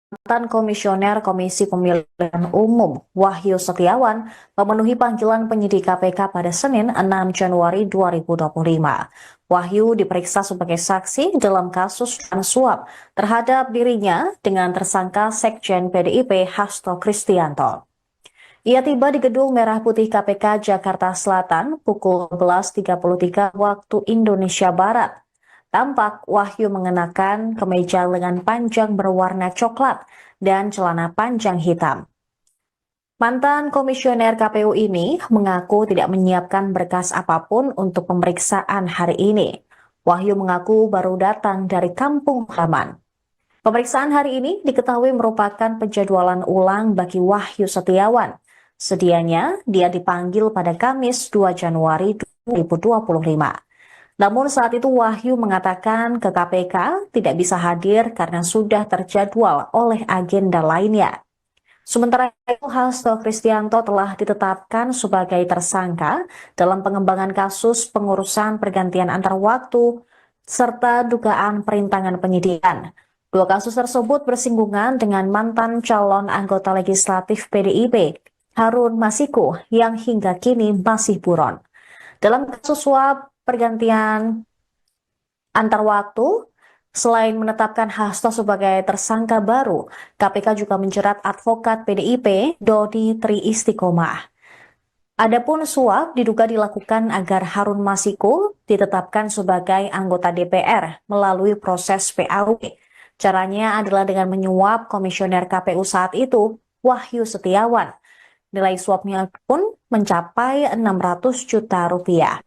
Mantan Komisioner Komisi Pemilihan Umum Wahyu Setiawan memenuhi panggilan penyidik KPK pada Senin 6 Januari 2025. Wahyu diperiksa sebagai saksi dalam kasus suap terhadap dirinya dengan tersangka Sekjen PDIP Hasto Kristianto. Ia tiba di Gedung Merah Putih KPK Jakarta Selatan pukul 11.33 waktu Indonesia Barat. Tampak Wahyu mengenakan kemeja lengan panjang berwarna coklat dan celana panjang hitam. Mantan komisioner KPU ini mengaku tidak menyiapkan berkas apapun untuk pemeriksaan hari ini. Wahyu mengaku baru datang dari kampung halaman. Pemeriksaan hari ini diketahui merupakan penjadwalan ulang bagi Wahyu Setiawan. Sedianya dia dipanggil pada Kamis 2 Januari 2025. Namun saat itu Wahyu mengatakan ke KPK tidak bisa hadir karena sudah terjadwal oleh agenda lainnya. Sementara itu Hasto Kristianto telah ditetapkan sebagai tersangka dalam pengembangan kasus pengurusan pergantian antar waktu serta dugaan perintangan penyidikan. Dua kasus tersebut bersinggungan dengan mantan calon anggota legislatif PDIP, Harun Masiku, yang hingga kini masih buron. Dalam kasus suap pergantian antar waktu, selain menetapkan Hasto sebagai tersangka baru, KPK juga menjerat advokat PDIP Dodi Tri Istiqomah. Adapun suap diduga dilakukan agar Harun Masiku ditetapkan sebagai anggota DPR melalui proses PAW. Caranya adalah dengan menyuap komisioner KPU saat itu, Wahyu Setiawan. Nilai suapnya pun mencapai 600 juta rupiah.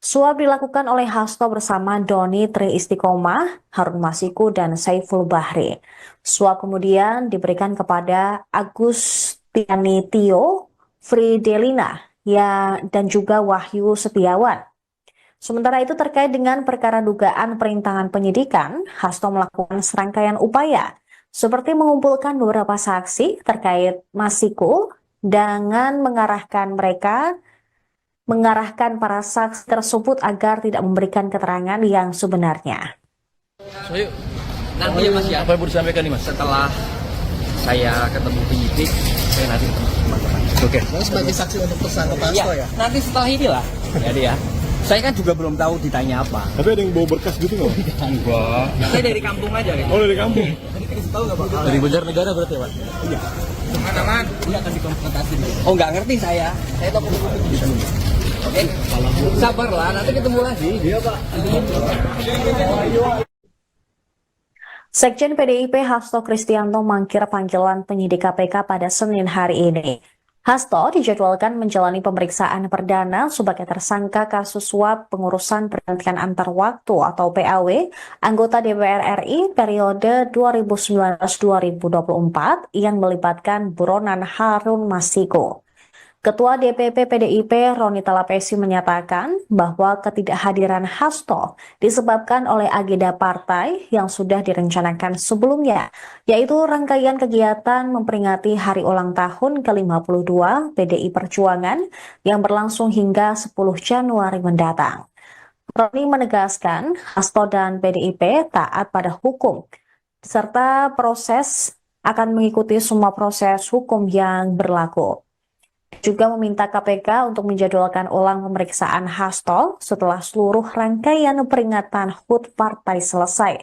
Suap dilakukan oleh Hasto bersama Doni Tri Istiqomah, Harun Masiku, dan Saiful Bahri. Suap kemudian diberikan kepada Agustiani Tio, Fridelina, dan juga Wahyu Setiawan. Sementara itu terkait dengan perkara dugaan perintangan penyidikan, Hasto melakukan serangkaian upaya, seperti mengumpulkan beberapa saksi terkait Masiku dengan mengarahkan para saksi tersebut agar tidak memberikan keterangan yang sebenarnya. So, yuk. Nanti ya Mas ya. Apa yang mau disampaikan nih Mas? Setelah saya ketemu penyidik, saya nanti ketemu teman-teman. Oke. Mas sebagai saksi untuk tersangka Pak Hasto ya? Nanti setelah inilah. Jadi ya. Saya kan juga belum tahu ditanya apa. Tapi ada yang bawa berkas gitu nggak? Enggak. Saya dari kampung aja gitu. Oh dari kampung? Tahu nggak Pak? Dari Banjarnegara berarti ya Pak? Iya. Teman-teman. Iya kasih konfrontasi dulu. Oh nggak ngerti saya. Saya tahu bisa dulu. Oke. Sabarlah, nanti ketemu lagi. Iya Pak. Sekjen PDIP Hasto Kristianto mangkir panggilan penyidik KPK pada Senin hari ini. Hasto dijadwalkan menjalani pemeriksaan perdana sebagai tersangka kasus suap pengurusan pergantian antar waktu atau PAW anggota DPR RI periode 2019-2024 yang melibatkan buronan Harun Masiku. Ketua DPP PDIP Roni Talapesi menyatakan bahwa ketidakhadiran Hasto disebabkan oleh agenda partai yang sudah direncanakan sebelumnya, yaitu rangkaian kegiatan memperingati hari ulang tahun ke-52 PDI Perjuangan yang berlangsung hingga 10 Januari mendatang. Roni menegaskan Hasto dan PDIP taat pada hukum, serta akan mengikuti semua proses hukum yang berlaku. Juga meminta KPK untuk menjadwalkan ulang pemeriksaan Hasto setelah seluruh rangkaian peringatan HUT partai selesai.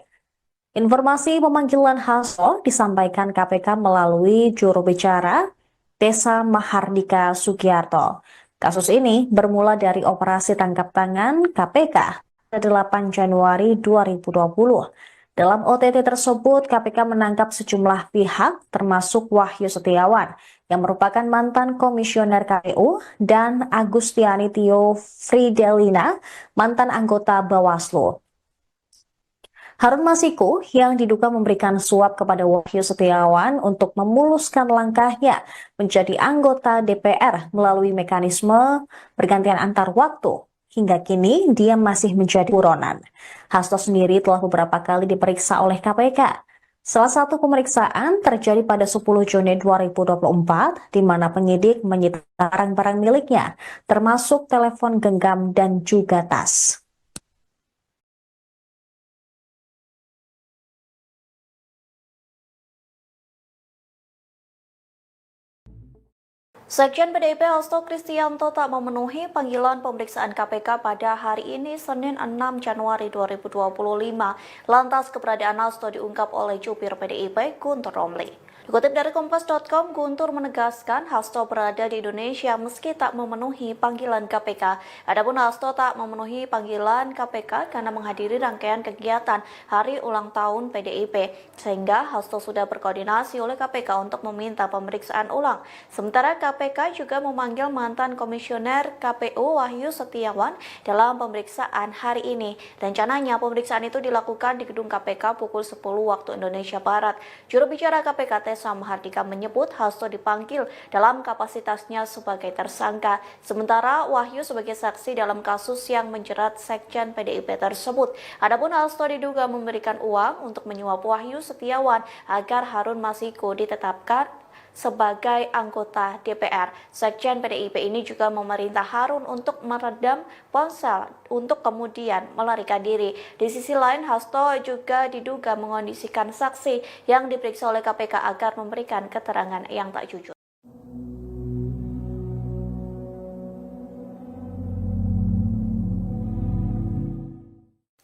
Informasi pemanggilan Hasto disampaikan KPK melalui juru bicara Desa Mahardika Sugiarto. Kasus ini bermula dari operasi tangkap tangan KPK pada 8 Januari 2020. Dalam OTT tersebut, KPK menangkap sejumlah pihak termasuk Wahyu Setiawan yang merupakan mantan komisioner KPU dan Agustiani Tio Fridelina, mantan anggota Bawaslu. Harun Masiku yang diduga memberikan suap kepada Wahyu Setiawan untuk memuluskan langkahnya menjadi anggota DPR melalui mekanisme pergantian antar waktu. Hingga kini dia masih menjadi buronan. Hasto sendiri telah beberapa kali diperiksa oleh KPK. Salah satu pemeriksaan terjadi pada 10 Juni 2024, di mana penyidik menyita barang-barang miliknya, termasuk telepon genggam dan juga tas. Sekjen PDIP Hasto Kristianto tak memenuhi panggilan pemeriksaan KPK pada hari ini Senin 6 Januari 2025 lantas keberadaan Hasto diungkap oleh jubir PDIP Guntur Romli. Dikutip dari Kompas.com, Guntur menegaskan Hasto berada di Indonesia meski tak memenuhi panggilan KPK. Adapun Hasto tak memenuhi panggilan KPK karena menghadiri rangkaian kegiatan Hari Ulang Tahun PDIP, sehingga Hasto sudah berkoordinasi oleh KPK untuk meminta pemeriksaan ulang. Sementara KPK juga memanggil mantan komisioner KPU Wahyu Setiawan dalam pemeriksaan hari ini. Rencananya pemeriksaan itu dilakukan di gedung KPK pukul 10 waktu Indonesia Barat. Juru bicara KPK Tessa Mahardika menyebut Hasto dipanggil dalam kapasitasnya sebagai tersangka, sementara Wahyu sebagai saksi dalam kasus yang menjerat sekjen PDIP tersebut. Adapun Hasto diduga memberikan uang untuk menyuap Wahyu Setiawan agar Harun Masiku ditetapkan sebagai anggota DPR. Sekjen PDIP ini juga memerintah Harun untuk meredam ponsel untuk kemudian melarikan diri. Di sisi lain, Hasto juga diduga mengondisikan saksi yang diperiksa oleh KPK agar memberikan keterangan yang tak jujur.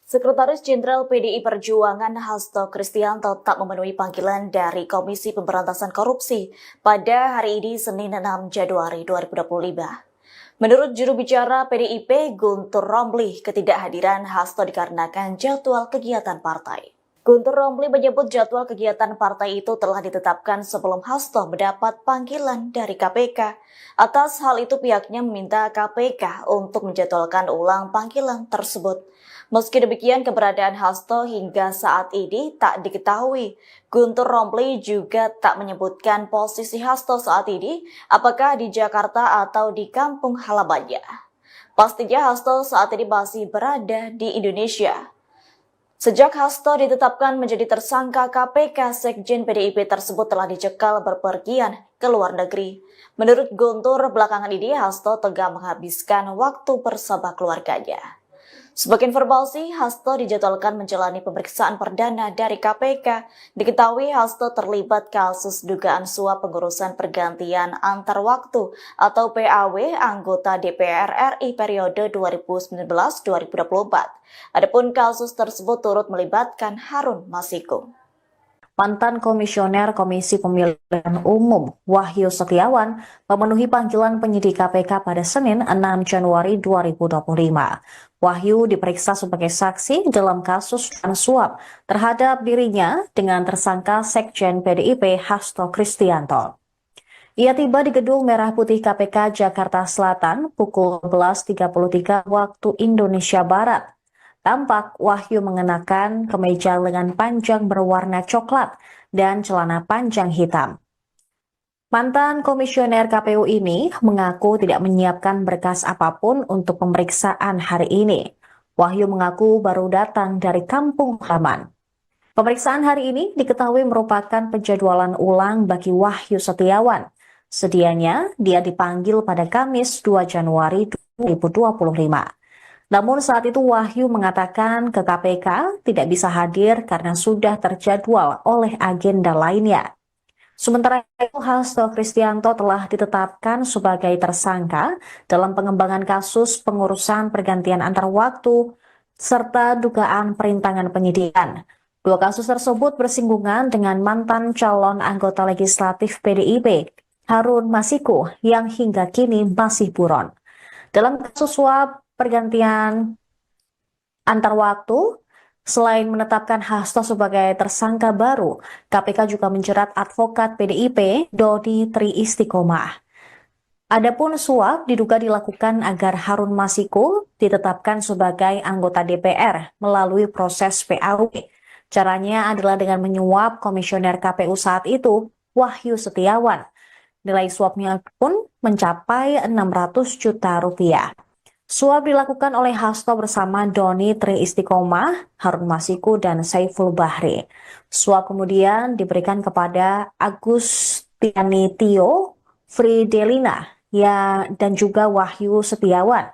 Sekretaris Jenderal PDI Perjuangan Hasto Kristianto tak memenuhi panggilan dari Komisi Pemberantasan Korupsi pada hari ini Senin 6 Januari 2025. Menurut juru bicara PDIP Guntur Romli, ketidakhadiran Hasto dikarenakan jadwal kegiatan partai. Guntur Romli menyebut jadwal kegiatan partai itu telah ditetapkan sebelum Hasto mendapat panggilan dari KPK. Atas hal itu pihaknya meminta KPK untuk menjadwalkan ulang panggilan tersebut. Meski demikian, keberadaan Hasto hingga saat ini tak diketahui. Guntur Romli juga tak menyebutkan posisi Hasto saat ini, apakah di Jakarta atau di kampung halamannya. Pastinya Hasto saat ini masih berada di Indonesia. Sejak Hasto ditetapkan menjadi tersangka KPK, Sekjen PDIP tersebut telah dicekal berpergian ke luar negeri. Menurut Guntur, belakangan ini Hasto tengah menghabiskan waktu bersama keluarganya. Sebagai informasi, Hasto dijadwalkan menjalani pemeriksaan perdana dari KPK. Diketahui Hasto terlibat kasus dugaan suap pengurusan pergantian antar waktu atau PAW anggota DPR RI periode 2019-2024. Adapun kasus tersebut turut melibatkan Harun Masiku. Mantan Komisioner Komisi Pemilihan Umum Wahyu Setiawan memenuhi panggilan penyidik KPK pada Senin 6 Januari 2025. Wahyu diperiksa sebagai saksi dalam kasus suap terhadap dirinya dengan tersangka Sekjen PDIP Hasto Kristianto. Ia tiba di Gedung Merah Putih KPK Jakarta Selatan pukul 11.33 waktu Indonesia Barat. Tampak Wahyu mengenakan kemeja lengan panjang berwarna coklat dan celana panjang hitam. Mantan komisioner KPU ini mengaku tidak menyiapkan berkas apapun untuk pemeriksaan hari ini. Wahyu mengaku baru datang dari kampung halaman. Pemeriksaan hari ini diketahui merupakan penjadwalan ulang bagi Wahyu Setiawan. Sedianya dia dipanggil pada Kamis 2 Januari 2025. Namun saat itu Wahyu mengatakan ke KPK tidak bisa hadir karena sudah terjadwal oleh agenda lainnya. Sementara itu Hasto Kristianto telah ditetapkan sebagai tersangka dalam pengembangan kasus pengurusan pergantian antar waktu serta dugaan perintangan penyidikan. Dua kasus tersebut bersinggungan dengan mantan calon anggota legislatif PDIP, Harun Masiku, yang hingga kini masih buron. Dalam kasus suap pergantian antar waktu, selain menetapkan Hasto sebagai tersangka baru, KPK juga menjerat advokat PDIP Dodi Tri Istiqomah. Adapun suap diduga dilakukan agar Harun Masiku ditetapkan sebagai anggota DPR melalui proses PAW. Caranya adalah dengan menyuap komisioner KPU saat itu, Wahyu Setiawan. Nilai suapnya pun mencapai 600 juta rupiah. Suap dilakukan oleh Hasto bersama Doni Tri Istiqomah, Harun Masiku, dan Saiful Bahri. Suap kemudian diberikan kepada Agustiani Tio, Fridelina, dan juga Wahyu Setiawan.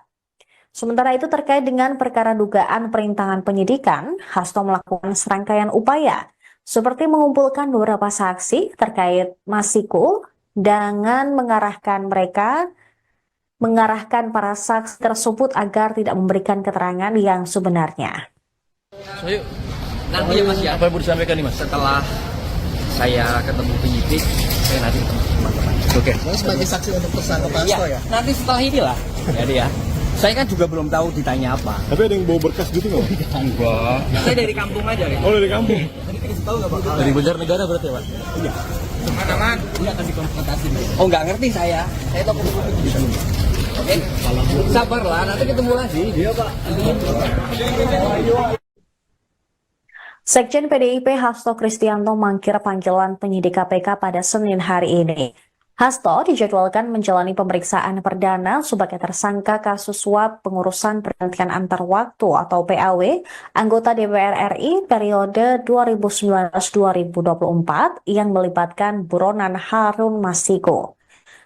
Sementara itu terkait dengan perkara dugaan perintangan penyidikan, Hasto melakukan serangkaian upaya, seperti mengumpulkan beberapa saksi terkait Masiku dengan mengarahkan para saksi tersebut agar tidak memberikan keterangan yang sebenarnya. So, yuk. Nanti ya Mas ya. Apa yang mau disampaikan nih Mas? Setelah saya ketemu penyidik, saya nanti ketemu teman-teman. Oke. Mas sebagai saksi untuk tersangka Pak Hasto ya? Nanti setelah inilah. Jadi ya. Saya kan juga belum tahu ditanya apa. Tapi ada yang bawa berkas gitu nggak? Enggak. Saya dari kampung aja ya. Oh dari kampung? Tadi dikasih tahu nggak Pak? Dari Banjarnegara berarti ya Pak? Iya. Teman-teman, dia akan dikonfrontasi. Oh nggak ngerti saya. Saya tahu di sini. Oke. Sabarlah, nanti ketemu lagi. Iya Pak. Sekjen PDIP Hasto Kristianto mangkir panggilan penyidik KPK pada Senin hari ini. Hasto dijadwalkan menjalani pemeriksaan perdana sebagai tersangka kasus suap pengurusan pergantian antar waktu atau PAW anggota DPR RI periode 2019-2024 yang melibatkan buronan Harun Masiku.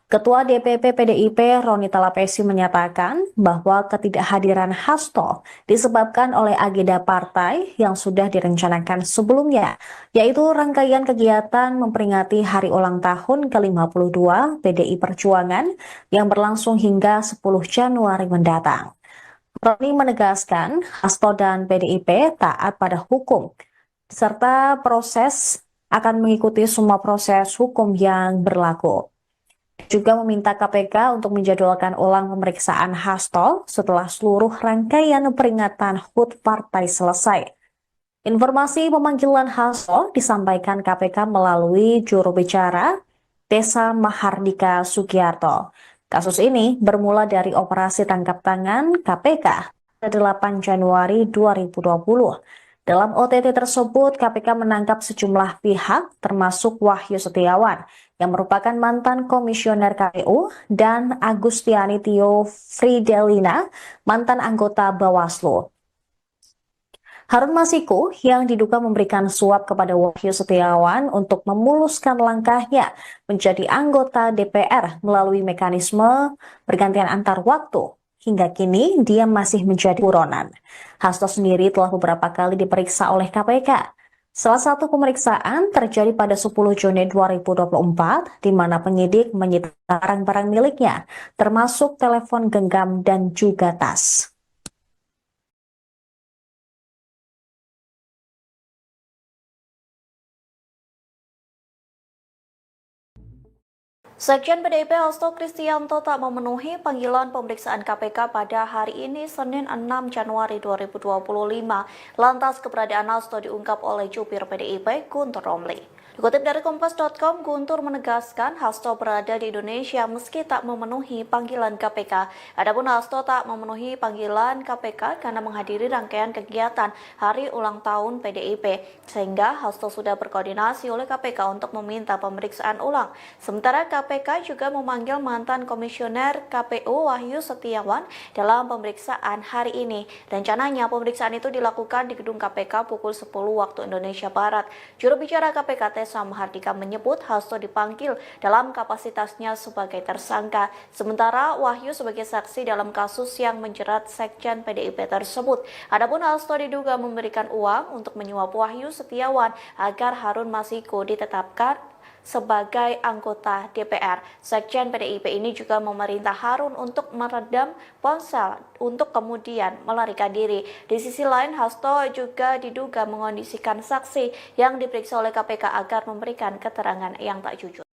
Ketua DPP PDIP Roni Talapesi menyatakan bahwa ketidakhadiran Hasto disebabkan oleh agenda partai yang sudah direncanakan sebelumnya, yaitu rangkaian kegiatan memperingati hari ulang tahun ke-52 PDI Perjuangan yang berlangsung hingga 10 Januari mendatang. Roni menegaskan Hasto dan PDIP taat pada hukum, serta akan mengikuti semua proses hukum yang berlaku. Juga meminta KPK untuk menjadwalkan ulang pemeriksaan Hasto setelah seluruh rangkaian peringatan HUT partai selesai. Informasi pemanggilan Hasto disampaikan KPK melalui juru bicara Desa Mahardika Sugiarto. Kasus ini bermula dari operasi tangkap tangan KPK pada 8 Januari 2020. Dalam OTT tersebut, KPK menangkap sejumlah pihak termasuk Wahyu Setiawan yang merupakan mantan komisioner KPU dan Agustiani Tio Fridelina, mantan anggota Bawaslu. Harun Masiku yang diduga memberikan suap kepada Wahyu Setiawan untuk memuluskan langkahnya menjadi anggota DPR melalui mekanisme pergantian antar waktu. Hingga kini dia masih menjadi buronan. Hasto sendiri telah beberapa kali diperiksa oleh KPK. Salah satu pemeriksaan terjadi pada 10 Juni 2024, di mana penyidik menyita barang-barang miliknya, termasuk telepon genggam dan juga tas. Sekjen PDIP Hasto Kristianto tak memenuhi panggilan pemeriksaan KPK pada hari ini Senin 6 Januari 2025. Lantas keberadaan Hasto diungkap oleh jubir PDIP Guntur Romli. Dikutip dari Kompas.com, Guntur menegaskan Hasto berada di Indonesia meski tak memenuhi panggilan KPK. Adapun Hasto tak memenuhi panggilan KPK karena menghadiri rangkaian kegiatan hari ulang tahun PDIP, sehingga Hasto sudah berkoordinasi oleh KPK untuk meminta pemeriksaan ulang. Sementara KPK juga memanggil mantan komisioner KPU Wahyu Setiawan dalam pemeriksaan hari ini. Rencananya pemeriksaan itu dilakukan di gedung KPK pukul 10 waktu Indonesia Barat. Juru bicara KPK Desa Mahardika menyebut Hasto dipanggil dalam kapasitasnya sebagai tersangka, sementara Wahyu sebagai saksi dalam kasus yang menjerat Sekjen PDIP tersebut. Adapun Hasto diduga memberikan uang untuk menyuap Wahyu Setiawan agar Harun Masiku ditetapkan sebagai anggota DPR. Sekjen PDIP ini juga memerintah Harun untuk meredam ponsel untuk kemudian melarikan diri. Di sisi lain, Hasto juga diduga mengondisikan saksi yang diperiksa oleh KPK agar memberikan keterangan yang tak jujur.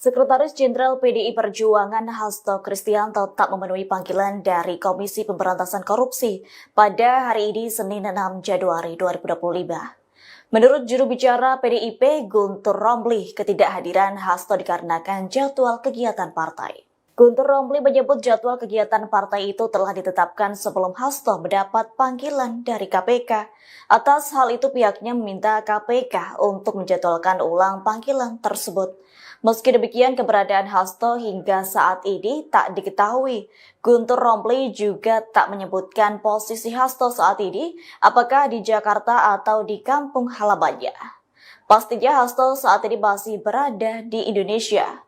Sekretaris Jenderal PDI Perjuangan Hasto Kristianto tak memenuhi panggilan dari Komisi Pemberantasan Korupsi pada hari ini Senin 6 Januari 2025. Menurut juru bicara PDIP Guntur Romli, ketidakhadiran Hasto dikarenakan jadwal kegiatan partai. Guntur Romli menyebut jadwal kegiatan partai itu telah ditetapkan sebelum Hasto mendapat panggilan dari KPK. Atas hal itu pihaknya meminta KPK untuk menjadwalkan ulang panggilan tersebut. Meski demikian, keberadaan Hasto hingga saat ini tak diketahui. Guntur Romli juga tak menyebutkan posisi Hasto saat ini, apakah di Jakarta atau di kampung halamannya. Pastinya Hasto saat ini masih berada di Indonesia.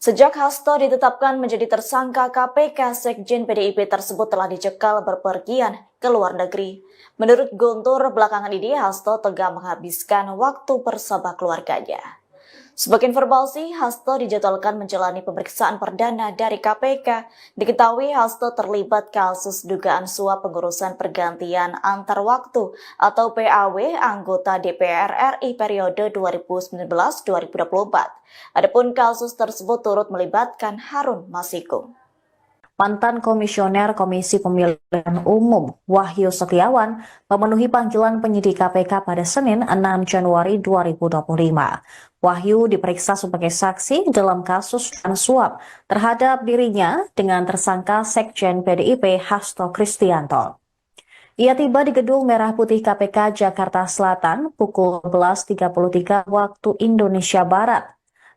Sejak Hasto ditetapkan menjadi tersangka KPK, Sekjen PDIP tersebut telah dicekal berpergian ke luar negeri. Menurut Guntur, belakangan ini Hasto tengah menghabiskan waktu bersama keluarganya. Sebagai informasi, Hasto dijadwalkan menjalani pemeriksaan perdana dari KPK. Diketahui Hasto terlibat kasus dugaan suap pengurusan pergantian antar waktu atau PAW anggota DPR RI periode 2019-2024. Adapun kasus tersebut turut melibatkan Harun Masiku. Mantan Komisioner Komisi Pemilihan Umum Wahyu Setiawan memenuhi panggilan penyidik KPK pada Senin 6 Januari 2025. Wahyu diperiksa sebagai saksi dalam kasus suap terhadap dirinya dengan tersangka Sekjen PDIP Hasto Kristianto. Ia tiba di Gedung Merah Putih KPK Jakarta Selatan pukul 11.33 waktu Indonesia Barat.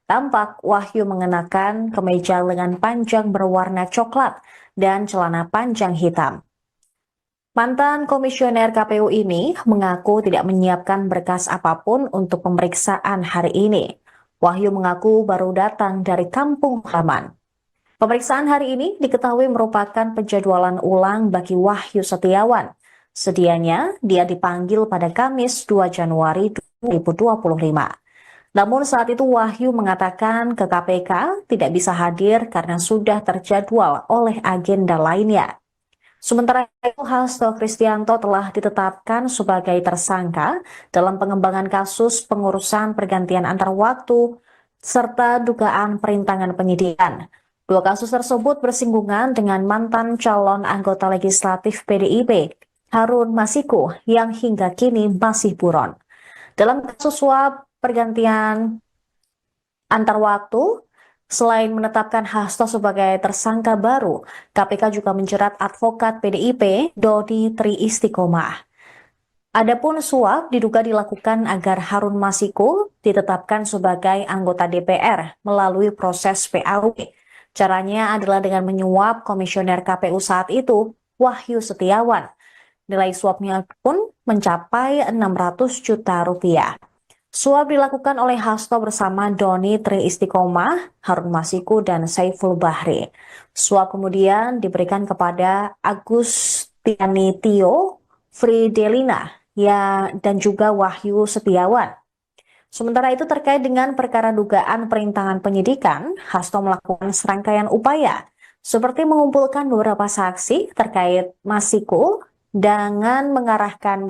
Tampak Wahyu mengenakan kemeja lengan panjang berwarna coklat dan celana panjang hitam. Mantan komisioner KPU ini mengaku tidak menyiapkan berkas apapun untuk pemeriksaan hari ini. Wahyu mengaku baru datang dari kampung halaman. Pemeriksaan hari ini diketahui merupakan penjadwalan ulang bagi Wahyu Setiawan. Sedianya dia dipanggil pada Kamis 2 Januari 2025. Namun saat itu Wahyu mengatakan ke KPK tidak bisa hadir karena sudah terjadwal oleh agenda lainnya. Sementara itu Hasto Kristianto telah ditetapkan sebagai tersangka dalam pengembangan kasus pengurusan pergantian antar waktu serta dugaan perintangan penyidikan. Dua kasus tersebut bersinggungan dengan mantan calon anggota legislatif PDIP, Harun Masiku, yang hingga kini masih buron. Dalam kasus suap pergantian antar waktu, selain menetapkan Hasto sebagai tersangka baru, KPK juga menjerat advokat PDIP Dodi Tri Istiqomah. Adapun suap diduga dilakukan agar Harun Masiku ditetapkan sebagai anggota DPR melalui proses PAW. Caranya adalah dengan menyuap komisioner KPU saat itu, Wahyu Setiawan. Nilai suapnya pun mencapai 600 juta rupiah. Suap dilakukan oleh Hasto bersama Doni Tri Istiqomah, Harun Masiku, dan Saiful Bahri. Suap kemudian diberikan kepada Agustiani Tio, Fridelina, dan juga Wahyu Setiawan. Sementara itu terkait dengan perkara dugaan perintangan penyidikan, Hasto melakukan serangkaian upaya, seperti mengumpulkan beberapa saksi terkait Masiku dengan mengarahkan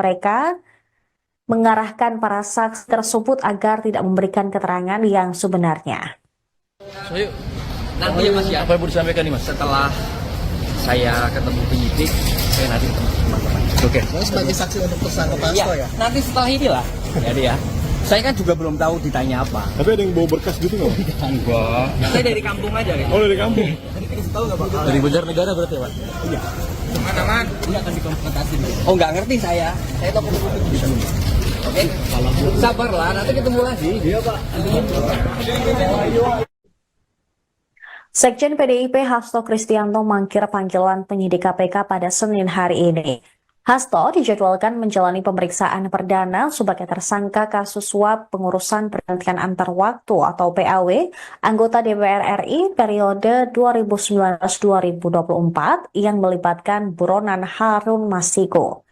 para saksi tersebut agar tidak memberikan keterangan yang sebenarnya. So, yuk. Nanti ya Mas ya, Apa yang mau disampaikan nih Mas? setelah saya ketemu penyidik, saya nanti ketemu teman-teman. Oke. Sebagai saksi untuk tersangka Pak Iya, Hasto ya? nanti setelah inilah. Jadi ya, saya kan juga belum tahu ditanya apa. Tapi ada yang bawa berkas gitu nggak? Enggak. Saya dari kampung aja kan. Oh, dari kampung? Dari Banjarnegara berarti ya Pak? Iya. Mana-mana. Ini akan dikonfrontasi. Oh, nggak ngerti saya. Saya tahu di sana. Oke. Sabarlah, nanti ketemu lagi. Iya, Pak. Sekjen PDIP Hasto Kristianto mangkir panggilan penyidik KPK pada Senin hari ini. Hasto dijadwalkan menjalani pemeriksaan perdana sebagai tersangka kasus suap pengurusan pergantian antar waktu atau PAW anggota DPR RI periode 2019-2024 yang melibatkan buronan Harun Masiku.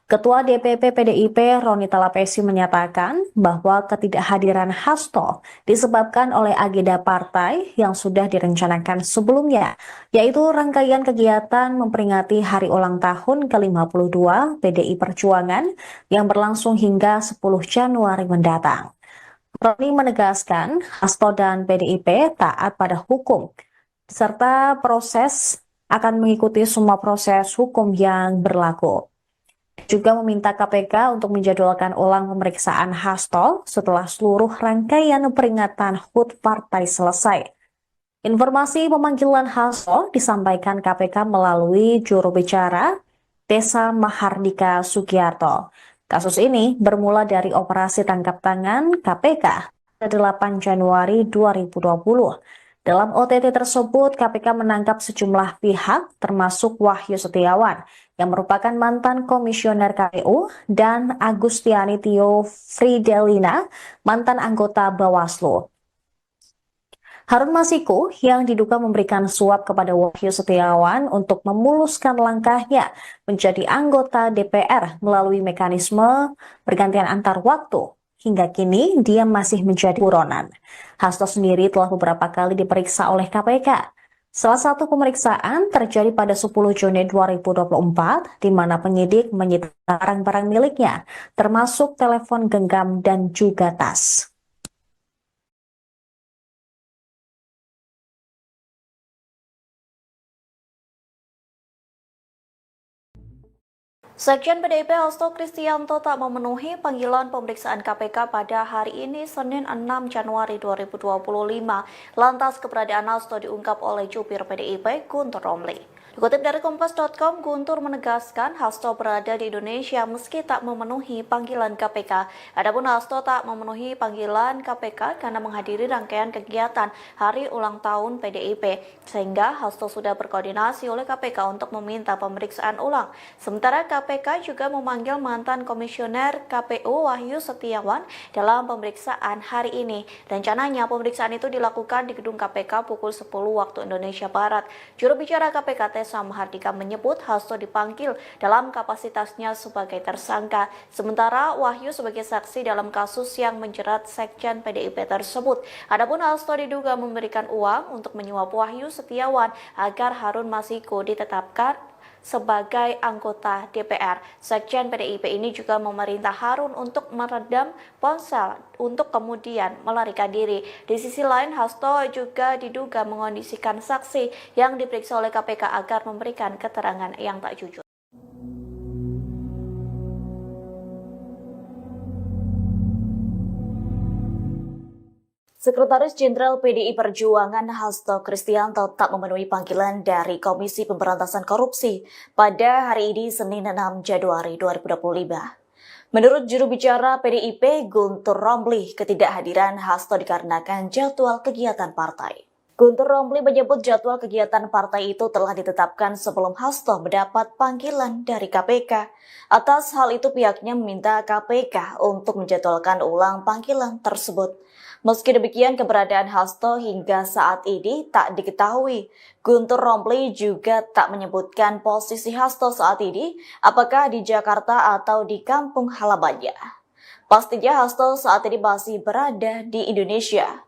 Ketua DPP PDIP Roni Talapesi menyatakan bahwa ketidakhadiran Hasto disebabkan oleh agenda partai yang sudah direncanakan sebelumnya, yaitu rangkaian kegiatan memperingati hari ulang tahun ke-52 PDI Perjuangan yang berlangsung hingga 10 Januari mendatang. Roni menegaskan Hasto dan PDIP taat pada hukum, serta akan mengikuti semua proses hukum yang berlaku. Juga meminta KPK untuk menjadwalkan ulang pemeriksaan Hasto setelah seluruh rangkaian peringatan HUT partai selesai. Informasi pemanggilan Hasto disampaikan KPK melalui juru bicara Desa Mahardika Sugiarto. Kasus ini bermula dari operasi tangkap tangan KPK pada 8 Januari 2020. Dalam OTT tersebut, KPK menangkap sejumlah pihak termasuk Wahyu Setiawan yang merupakan mantan komisioner KPU dan Agustiani Tio Fridelina, mantan anggota Bawaslu. Harun Masiku yang diduga memberikan suap kepada Wahyu Setiawan untuk memuluskan langkahnya menjadi anggota DPR melalui mekanisme pergantian antar waktu. Hingga kini dia masih menjadi buronan. Hasto sendiri telah beberapa kali diperiksa oleh KPK. Salah satu pemeriksaan terjadi pada 10 Juni 2024, di mana penyidik menyita barang-barang miliknya, termasuk telepon genggam dan juga tas. Sekjen PDIP Hasto Kristianto tak memenuhi panggilan pemeriksaan KPK pada hari ini Senin 6 Januari 2025. Lantas keberadaan Hasto diungkap oleh jubir PDIP Guntur Romli. Dikutip dari Kompas.com, Guntur menegaskan Hasto berada di Indonesia meski tak memenuhi panggilan KPK. Adapun Hasto tak memenuhi panggilan KPK karena menghadiri rangkaian kegiatan Hari Ulang Tahun PDIP, sehingga Hasto sudah berkoordinasi oleh KPK untuk meminta pemeriksaan ulang. Sementara KPK juga memanggil mantan komisioner KPU Wahyu Setiawan dalam pemeriksaan hari ini. Rencananya pemeriksaan itu dilakukan di gedung KPK pukul 10 waktu Indonesia Barat. Juru bicara KPK Tessa Mahardika menyebut Hasto dipanggil dalam kapasitasnya sebagai tersangka, sementara Wahyu sebagai saksi dalam kasus yang menjerat Sekjen PDIP tersebut. Adapun Hasto diduga memberikan uang untuk menyuap Wahyu Setiawan agar Harun Masiku ditetapkan sebagai anggota DPR. Sekjen PDIP ini juga memerintah Harun untuk meredam ponsel untuk kemudian melarikan diri. Di sisi lain, Hasto juga diduga mengondisikan saksi yang diperiksa oleh KPK agar memberikan keterangan yang tak jujur. Sekretaris Jenderal PDI Perjuangan Hasto Kristianto tak memenuhi panggilan dari Komisi Pemberantasan Korupsi pada hari ini Senin 6 Januari 2025. Menurut juru bicara PDIP Guntur Romli, ketidakhadiran Hasto dikarenakan jadwal kegiatan partai. Guntur Romli menyebut jadwal kegiatan partai itu telah ditetapkan sebelum Hasto mendapat panggilan dari KPK. Atas hal itu pihaknya meminta KPK untuk menjadwalkan ulang panggilan tersebut. Meski demikian, keberadaan Hasto hingga saat ini tak diketahui. Guntur Romli juga tak menyebutkan posisi Hasto saat ini, apakah di Jakarta atau di kampung halamannya. Pastinya Hasto saat ini masih berada di Indonesia.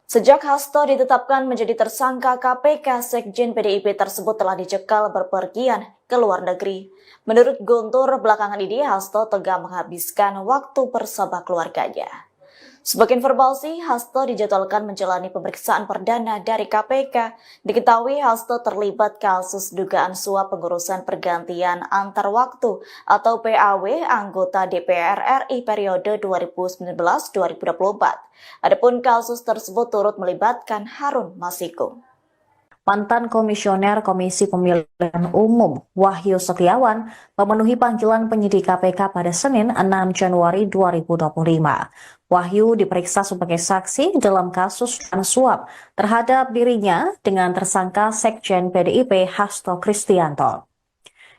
Sejak Hasto ditetapkan menjadi tersangka KPK, Sekjen PDIP tersebut telah dicekal berpergian ke luar negeri. Menurut Guntur, belakangan ini Hasto tengah menghabiskan waktu bersama keluarganya. Sebagai informasi, Hasto dijadwalkan menjalani pemeriksaan perdana dari KPK. Diketahui Hasto terlibat kasus dugaan suap pengurusan pergantian antar waktu atau PAW anggota DPR RI periode 2019-2024. Adapun kasus tersebut turut melibatkan Harun Masiku. Mantan Komisioner Komisi Pemilihan Umum Wahyu Setiawan memenuhi panggilan penyidik KPK pada Senin 6 Januari 2025. Wahyu diperiksa sebagai saksi dalam kasus suap terhadap dirinya dengan tersangka Sekjen PDIP Hasto Kristianto.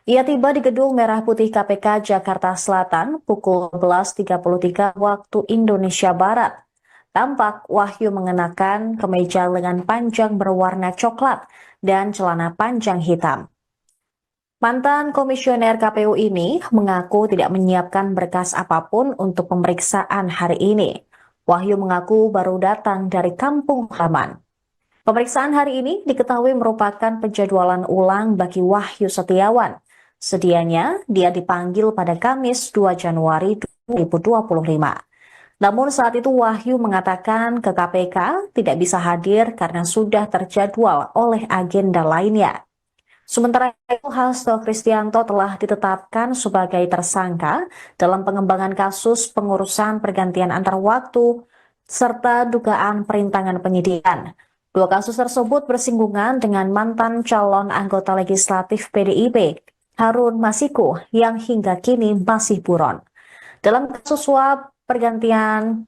Ia tiba di Gedung Merah Putih KPK Jakarta Selatan pukul 11.33 waktu Indonesia Barat. Tampak Wahyu mengenakan kemeja lengan panjang berwarna coklat dan celana panjang hitam. Mantan komisioner KPU ini mengaku tidak menyiapkan berkas apapun untuk pemeriksaan hari ini. Wahyu mengaku baru datang dari kampung halaman. Pemeriksaan hari ini diketahui merupakan penjadwalan ulang bagi Wahyu Setiawan. Sedianya dia dipanggil pada Kamis 2 Januari 2025. Namun saat itu Wahyu mengatakan ke KPK tidak bisa hadir karena sudah terjadwal oleh agenda lainnya. Sementara itu Hasto Kristianto telah ditetapkan sebagai tersangka dalam pengembangan kasus pengurusan pergantian antar waktu serta dugaan perintangan penyidikan. Dua kasus tersebut bersinggungan dengan mantan calon anggota legislatif PDIP, Harun Masiku, yang hingga kini masih buron. Dalam kasus suap pergantian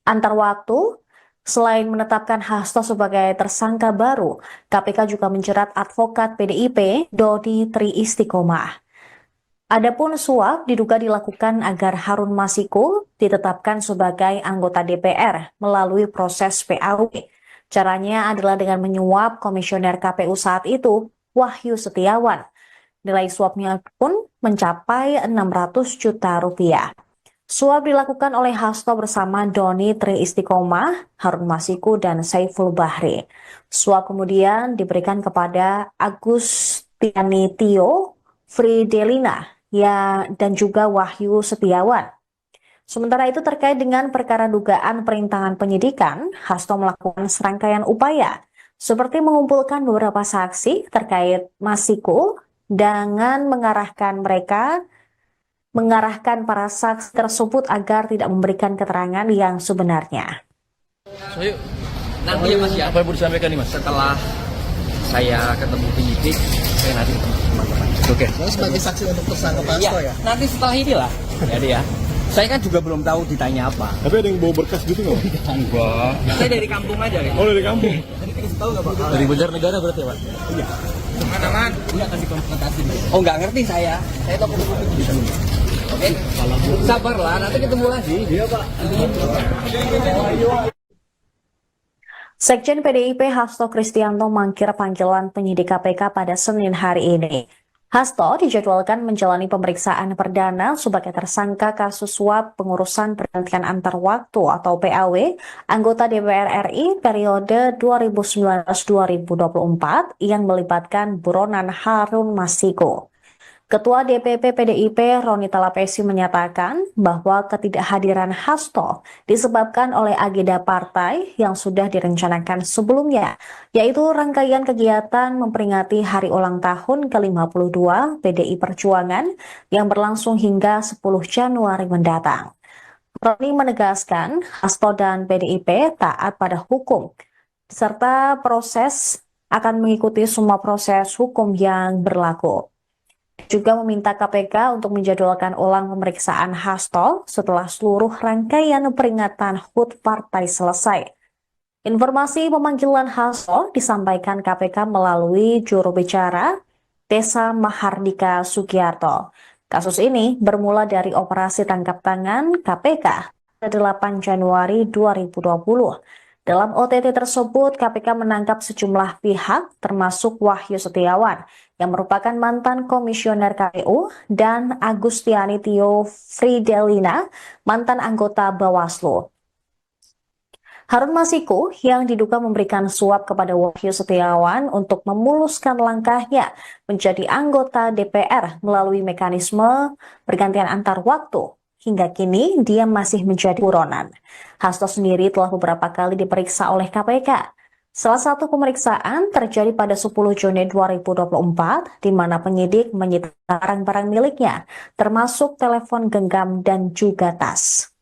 antar waktu, selain menetapkan Hasto sebagai tersangka baru, KPK juga menjerat advokat PDIP Dodi Tri Istiqomah. Adapun suap diduga dilakukan agar Harun Masiku ditetapkan sebagai anggota DPR melalui proses PAW. Caranya adalah dengan menyuap komisioner KPU saat itu, Wahyu Setiawan. Nilai suapnya pun mencapai 600 juta rupiah. Suap dilakukan oleh Hasto bersama Doni Tri Istiqomah, Harun Masiku, dan Saiful Bahri. Suap kemudian diberikan kepada Agustiani Tio, Fridelina, dan juga Wahyu Setiawan. Sementara itu terkait dengan perkara dugaan perintangan penyidikan, Hasto melakukan serangkaian upaya, seperti mengumpulkan beberapa saksi terkait Masiku dengan mengarahkan para saksi tersebut agar tidak memberikan keterangan yang sebenarnya. So yuk, Nanti ya Mas ya, apa yang mau disampaikan nih Mas? setelah saya ketemu penyidik, saya nanti ketemu teman-teman. Oke. Lalu sebagai saksi untuk tersangka Pak Hasto ya? Nanti setelah inilah. Jadi ya. Saya kan juga belum tahu ditanya apa. Tapi ada yang bawa berkas gitu nggak? Enggak. Saya dari kampung aja gitu. Oh dari kampung? Dari Banjarnegara berarti ya Pak? Teman-teman, udah kasih konfrontasi dulu. Oh nggak ngerti saya tahu komunikasi di sini. Oke, sabarlah, nanti ketemu lagi. Iya Pak. Sekjen PDIP Hasto Kristianto mangkir panggilan penyidik KPK pada Senin hari ini. Hasto dijadwalkan menjalani pemeriksaan perdana sebagai tersangka kasus suap pengurusan pergantian antar waktu atau PAW anggota DPR RI periode 2019-2024 yang melibatkan buronan Harun Masiku. Ketua DPP PDIP Roni Talapesi menyatakan bahwa ketidakhadiran Hasto disebabkan oleh agenda partai yang sudah direncanakan sebelumnya, yaitu rangkaian kegiatan memperingati hari ulang tahun ke-52 PDI Perjuangan yang berlangsung hingga 10 Januari mendatang. Roni menegaskan Hasto dan PDIP taat pada hukum, serta akan mengikuti semua proses hukum yang berlaku. Juga meminta KPK untuk menjadwalkan ulang pemeriksaan Hasto setelah seluruh rangkaian peringatan HUT partai selesai. Informasi pemanggilan Hasto disampaikan KPK melalui juru bicara Desa Mahardika Sugiarto. Kasus ini bermula dari operasi tangkap tangan KPK pada 8 Januari 2020. Dalam OTT tersebut, KPK menangkap sejumlah pihak termasuk Wahyu Setiawan yang merupakan mantan komisioner KPU dan Agustiani Tio Fridelina, mantan anggota Bawaslu. Harun Masiku yang diduga memberikan suap kepada Wahyu Setiawan untuk memuluskan langkahnya menjadi anggota DPR melalui mekanisme pergantian antar waktu. Hingga kini dia masih menjadi buronan. Hasto sendiri telah beberapa kali diperiksa oleh KPK. Salah satu pemeriksaan terjadi pada 10 Juni 2024, di mana penyidik menyita barang-barang miliknya, termasuk telepon genggam dan juga tas.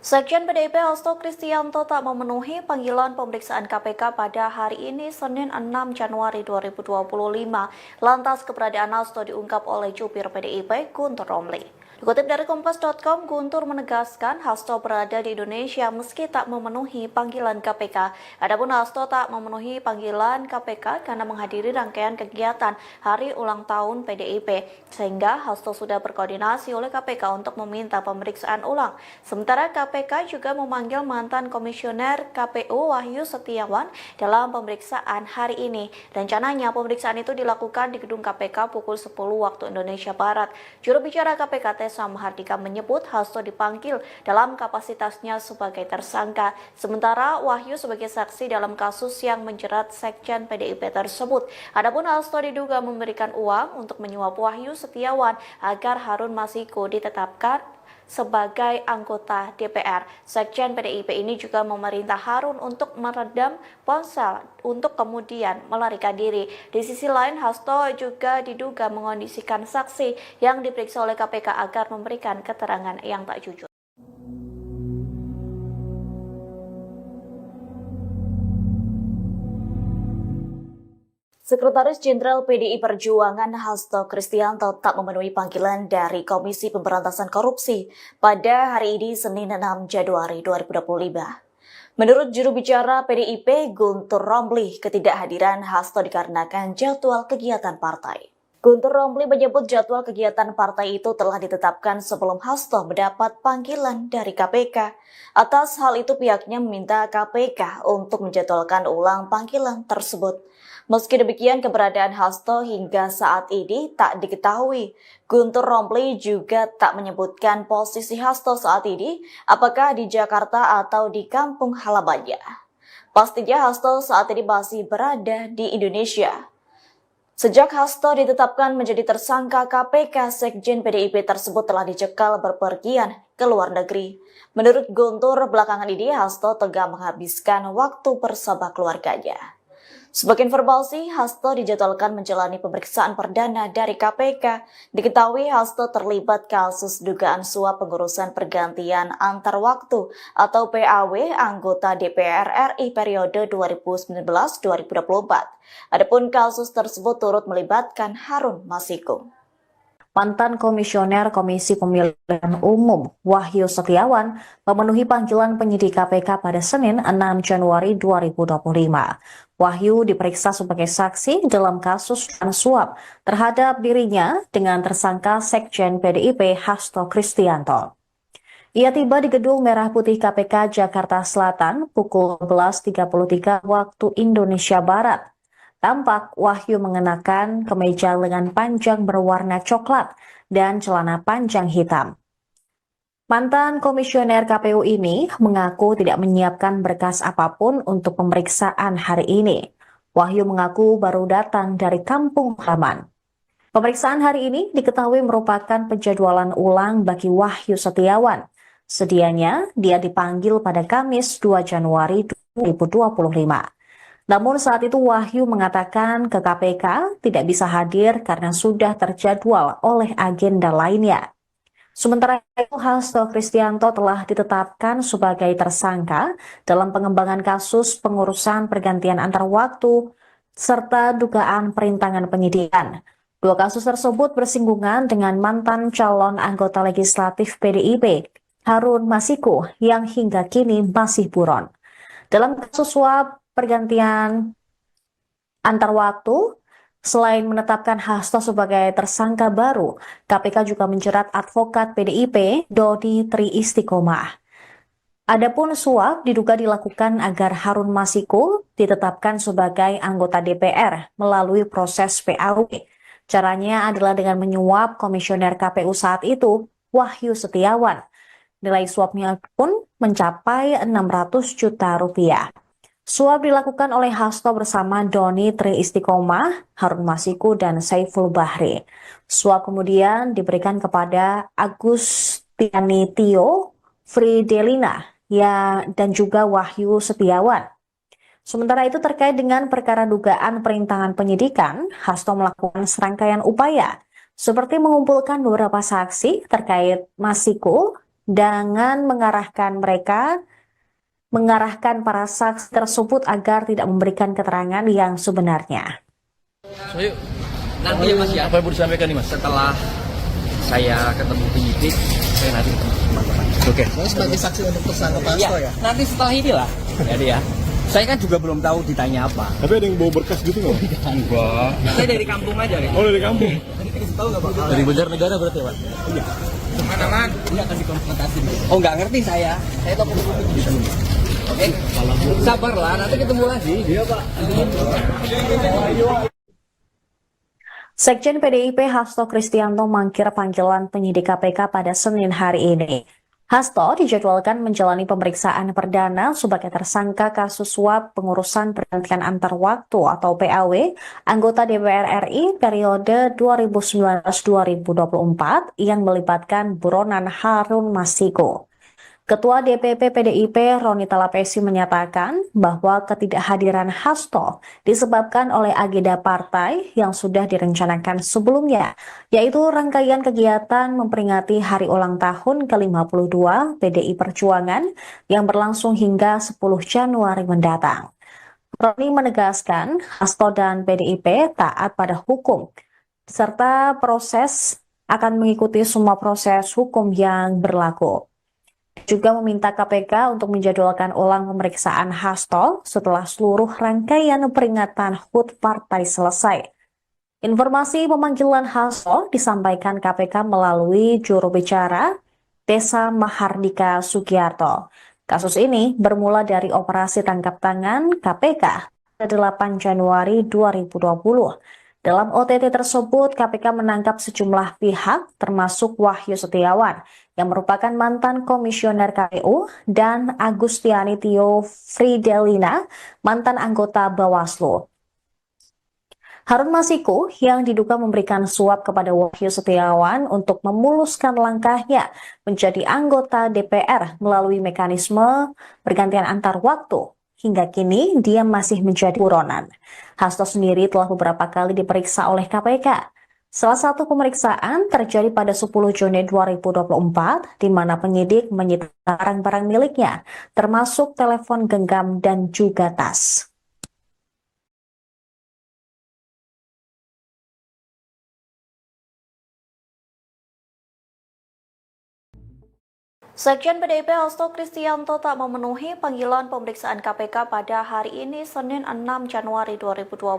Sekjen PDIP Hasto Kristianto tak memenuhi panggilan pemeriksaan KPK pada hari ini Senin 6 Januari 2025. Lantas keberadaan Hasto diungkap oleh jubir PDIP Guntur Romli. Dikutip dari Kompas.com, Guntur menegaskan Hasto berada di Indonesia meski tak memenuhi panggilan KPK. Adapun Hasto tak memenuhi panggilan KPK karena menghadiri rangkaian kegiatan hari ulang tahun PDIP, sehingga Hasto sudah berkoordinasi oleh KPK untuk meminta pemeriksaan ulang. Sementara KPK juga memanggil mantan komisioner KPU Wahyu Setiawan dalam pemeriksaan hari ini. Rencananya pemeriksaan itu dilakukan di gedung KPK pukul 10 waktu Indonesia Barat. Juru bicara KPK Desa Mahardika menyebut Hasto dipanggil dalam kapasitasnya sebagai tersangka, sementara Wahyu sebagai saksi dalam kasus yang menjerat Sekjen PDIP tersebut. Adapun Hasto diduga memberikan uang untuk menyuap Wahyu Setiawan agar Harun Masiku ditetapkan sebagai anggota DPR. Sekjen PDIP ini juga memerintah Harun untuk meredam ponsel untuk kemudian melarikan diri. Di sisi lain, Hasto juga diduga mengondisikan saksi yang diperiksa oleh KPK agar memberikan keterangan yang tak jujur. Sekretaris Jenderal PDI Perjuangan Hasto Kristianto tak memenuhi panggilan dari Komisi Pemberantasan Korupsi pada hari ini Senin 6 Januari 2025. Menurut juru bicara PDIP Guntur Romli, ketidakhadiran Hasto dikarenakan jadwal kegiatan partai. Guntur Romli menyebut jadwal kegiatan partai itu telah ditetapkan sebelum Hasto mendapat panggilan dari KPK. Atas hal itu pihaknya meminta KPK untuk menjadwalkan ulang panggilan tersebut. Meski demikian, keberadaan Hasto hingga saat ini tak diketahui. Guntur Romli juga tak menyebutkan posisi Hasto saat ini, apakah di Jakarta atau di kampung halamannya. Pastinya Hasto saat ini masih berada di Indonesia. Sejak Hasto ditetapkan menjadi tersangka KPK, Sekjen PDIP tersebut telah dicekal berpergian ke luar negeri. Menurut Guntur, belakangan ini Hasto tengah menghabiskan waktu bersama keluarganya. Sebagai informasi, Hasto dijadwalkan menjalani pemeriksaan perdana dari KPK. Diketahui Hasto terlibat kasus dugaan suap pengurusan pergantian antar waktu atau PAW anggota DPR RI periode 2019-2024. Adapun kasus tersebut turut melibatkan Harun Masiku. Mantan Komisioner Komisi Pemilihan Umum Wahyu Setiawan memenuhi panggilan penyidik KPK pada Senin 6 Januari 2025. Wahyu diperiksa sebagai saksi dalam kasus suap terhadap dirinya dengan tersangka Sekjen PDIP Hasto Kristianto. Ia tiba di Gedung Merah Putih KPK Jakarta Selatan pukul 11.33 waktu Indonesia Barat. Tampak Wahyu mengenakan kemeja lengan panjang berwarna coklat dan celana panjang hitam. Mantan komisioner KPU ini mengaku tidak menyiapkan berkas apapun untuk pemeriksaan hari ini. Wahyu mengaku baru datang dari kampung halaman. Pemeriksaan hari ini diketahui merupakan penjadwalan ulang bagi Wahyu Setiawan. Sedianya dia dipanggil pada Kamis 2 Januari 2025. Namun saat itu Wahyu mengatakan ke KPK tidak bisa hadir karena sudah terjadwal oleh agenda lainnya. Sementara itu Hasto Kristianto telah ditetapkan sebagai tersangka dalam pengembangan kasus pengurusan pergantian antar waktu serta dugaan perintangan penyidikan. Dua kasus tersebut bersinggungan dengan mantan calon anggota legislatif PDIP, Harun Masiku, yang hingga kini masih buron. Dalam kasus suap pergantian antar waktu, selain menetapkan Hasto sebagai tersangka baru, KPK juga menjerat advokat PDIP Dodi Tri Istiqomah. Adapun suap diduga dilakukan agar Harun Masiku ditetapkan sebagai anggota DPR melalui proses PAW. Caranya adalah dengan menyuap komisioner KPU saat itu, Wahyu Setiawan. Nilai suapnya pun mencapai 600 juta rupiah. Suap dilakukan oleh Hasto bersama Doni Tri Istiqomah, Harun Masiku, dan Saiful Bahri. Suap kemudian diberikan kepada Agustiani Tio, Fridelina, dan juga Wahyu Setiawan. Sementara itu terkait dengan perkara dugaan perintangan penyidikan, Hasto melakukan serangkaian upaya, seperti mengumpulkan beberapa saksi terkait Masiku dengan mengarahkan para saksi tersebut agar tidak memberikan keterangan yang sebenarnya. So, yuk. Nanti ya Mas ya, Apa yang mau disampaikan nih Mas? setelah saya ketemu penyidik, saya nanti ketemu teman-teman. Oke. Saya sebagai saksi untuk tersangka Pak Ya, Hasto ya. nanti setelah inilah. Jadi ya, saya kan juga belum tahu ditanya apa. Tapi ada yang bawa berkas gitu nggak? Wah. Saya dari kampung aja nih. Oh dari kampung. Tahu nggak Pak? Dari Banjarnegara berarti ya Pak? Iya. Mana-mana? Iya kasih konfrontasi dulu. Oh nggak ngerti saya. Saya tahu di sini. Oke. Sabarlah, nanti ketemu lagi. Iya Pak. Sekjen PDIP Hasto Kristianto mangkir panggilan penyidik KPK pada Senin hari ini. Hasto dijadwalkan menjalani pemeriksaan perdana sebagai tersangka kasus suap pengurusan pergantian antar waktu atau PAW anggota DPR RI periode 2019-2024 yang melibatkan buronan Harun Masiku. Ketua DPP PDIP Roni Talapesi menyatakan bahwa ketidakhadiran Hasto disebabkan oleh agenda partai yang sudah direncanakan sebelumnya, yaitu rangkaian kegiatan memperingati hari ulang tahun ke-52 PDI Perjuangan yang berlangsung hingga 10 Januari mendatang. Roni menegaskan Hasto dan PDIP taat pada hukum, serta akan mengikuti semua proses hukum yang berlaku. Juga meminta KPK untuk menjadwalkan ulang pemeriksaan Hasto setelah seluruh rangkaian peringatan HUT partai selesai. Informasi pemanggilan Hasto disampaikan KPK melalui juru bicara Desa Mahardika Sugiarto. Kasus ini bermula dari operasi tangkap tangan KPK pada 8 Januari 2020. Dalam OTT tersebut, KPK menangkap sejumlah pihak termasuk Wahyu Setiawan yang merupakan mantan komisioner KPU dan Agustiani Tio Fridelina, mantan anggota Bawaslu. Harun Masiku yang diduga memberikan suap kepada Wahyu Setiawan untuk memuluskan langkahnya menjadi anggota DPR melalui mekanisme pergantian antar waktu. Hingga kini dia masih menjadi buronan. Hasto sendiri telah beberapa kali diperiksa oleh KPK. Salah satu pemeriksaan terjadi pada 10 Juni 2024 di mana penyidik menyita barang-barang miliknya termasuk telepon genggam dan juga tas. Sekjen PDIP Hasto Kristianto tak memenuhi panggilan pemeriksaan KPK pada hari ini Senin 6 Januari 2025.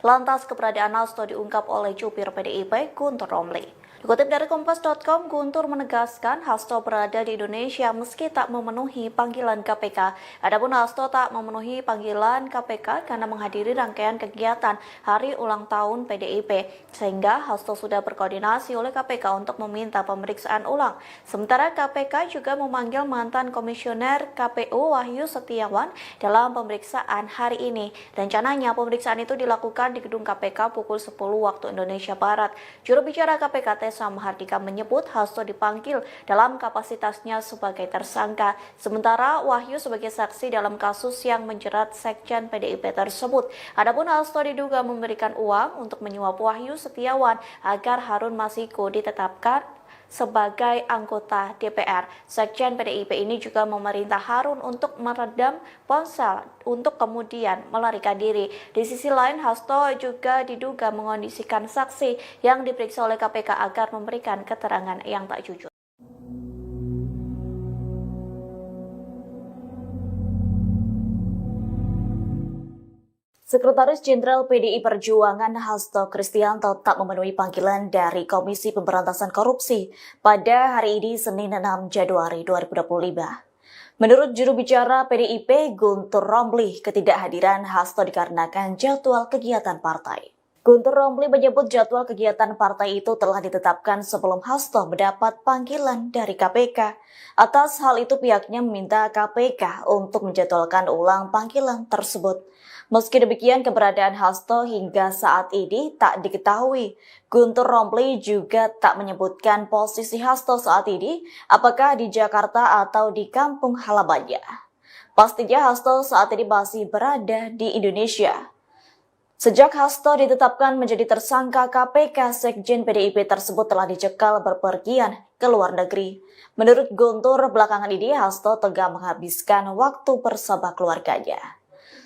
Lantas keberadaan Hasto diungkap oleh jubir PDIP Guntur Romli. Dikutip dari Kompas.com, Guntur menegaskan Hasto berada di Indonesia meski tak memenuhi panggilan KPK. Adapun Hasto tak memenuhi panggilan KPK karena menghadiri rangkaian kegiatan Hari Ulang Tahun PDIP, sehingga Hasto sudah berkoordinasi oleh KPK untuk meminta pemeriksaan ulang. Sementara KPK juga memanggil mantan komisioner KPU Wahyu Setiawan dalam pemeriksaan hari ini. Rencananya pemeriksaan itu dilakukan di gedung KPK pukul 10 waktu Indonesia Barat. Juru bicara KPK Desa Mahardika menyebut Hasto dipanggil dalam kapasitasnya sebagai tersangka, sementara Wahyu sebagai saksi dalam kasus yang menjerat Sekjen PDIP tersebut. Adapun Hasto diduga memberikan uang untuk menyuap Wahyu Setiawan agar Harun Masiku ditetapkan sebagai anggota DPR. Sekjen PDIP ini juga memerintah Harun untuk meredam ponsel untuk kemudian melarikan diri. Di sisi lain, Hasto juga diduga mengondisikan saksi yang diperiksa oleh KPK agar memberikan keterangan yang tak jujur. Sekretaris Jenderal PDI Perjuangan Hasto Kristianto tak memenuhi panggilan dari Komisi Pemberantasan Korupsi pada hari ini Senin 6 Januari 2025. Menurut juru bicara PDIP Guntur Romli, ketidakhadiran Hasto dikarenakan jadwal kegiatan partai. Guntur Romli menyebut jadwal kegiatan partai itu telah ditetapkan sebelum Hasto mendapat panggilan dari KPK. Atas hal itu pihaknya meminta KPK untuk menjadwalkan ulang panggilan tersebut. Meski demikian, keberadaan Hasto hingga saat ini tak diketahui. Guntur Romli juga tak menyebutkan posisi Hasto saat ini, apakah di Jakarta atau di kampung halamannya. Pastinya Hasto saat ini masih berada di Indonesia. Sejak Hasto ditetapkan menjadi tersangka KPK, Sekjen PDIP tersebut telah dicekal berpergian ke luar negeri. Menurut Guntur, belakangan ini Hasto tengah menghabiskan waktu bersama keluarganya.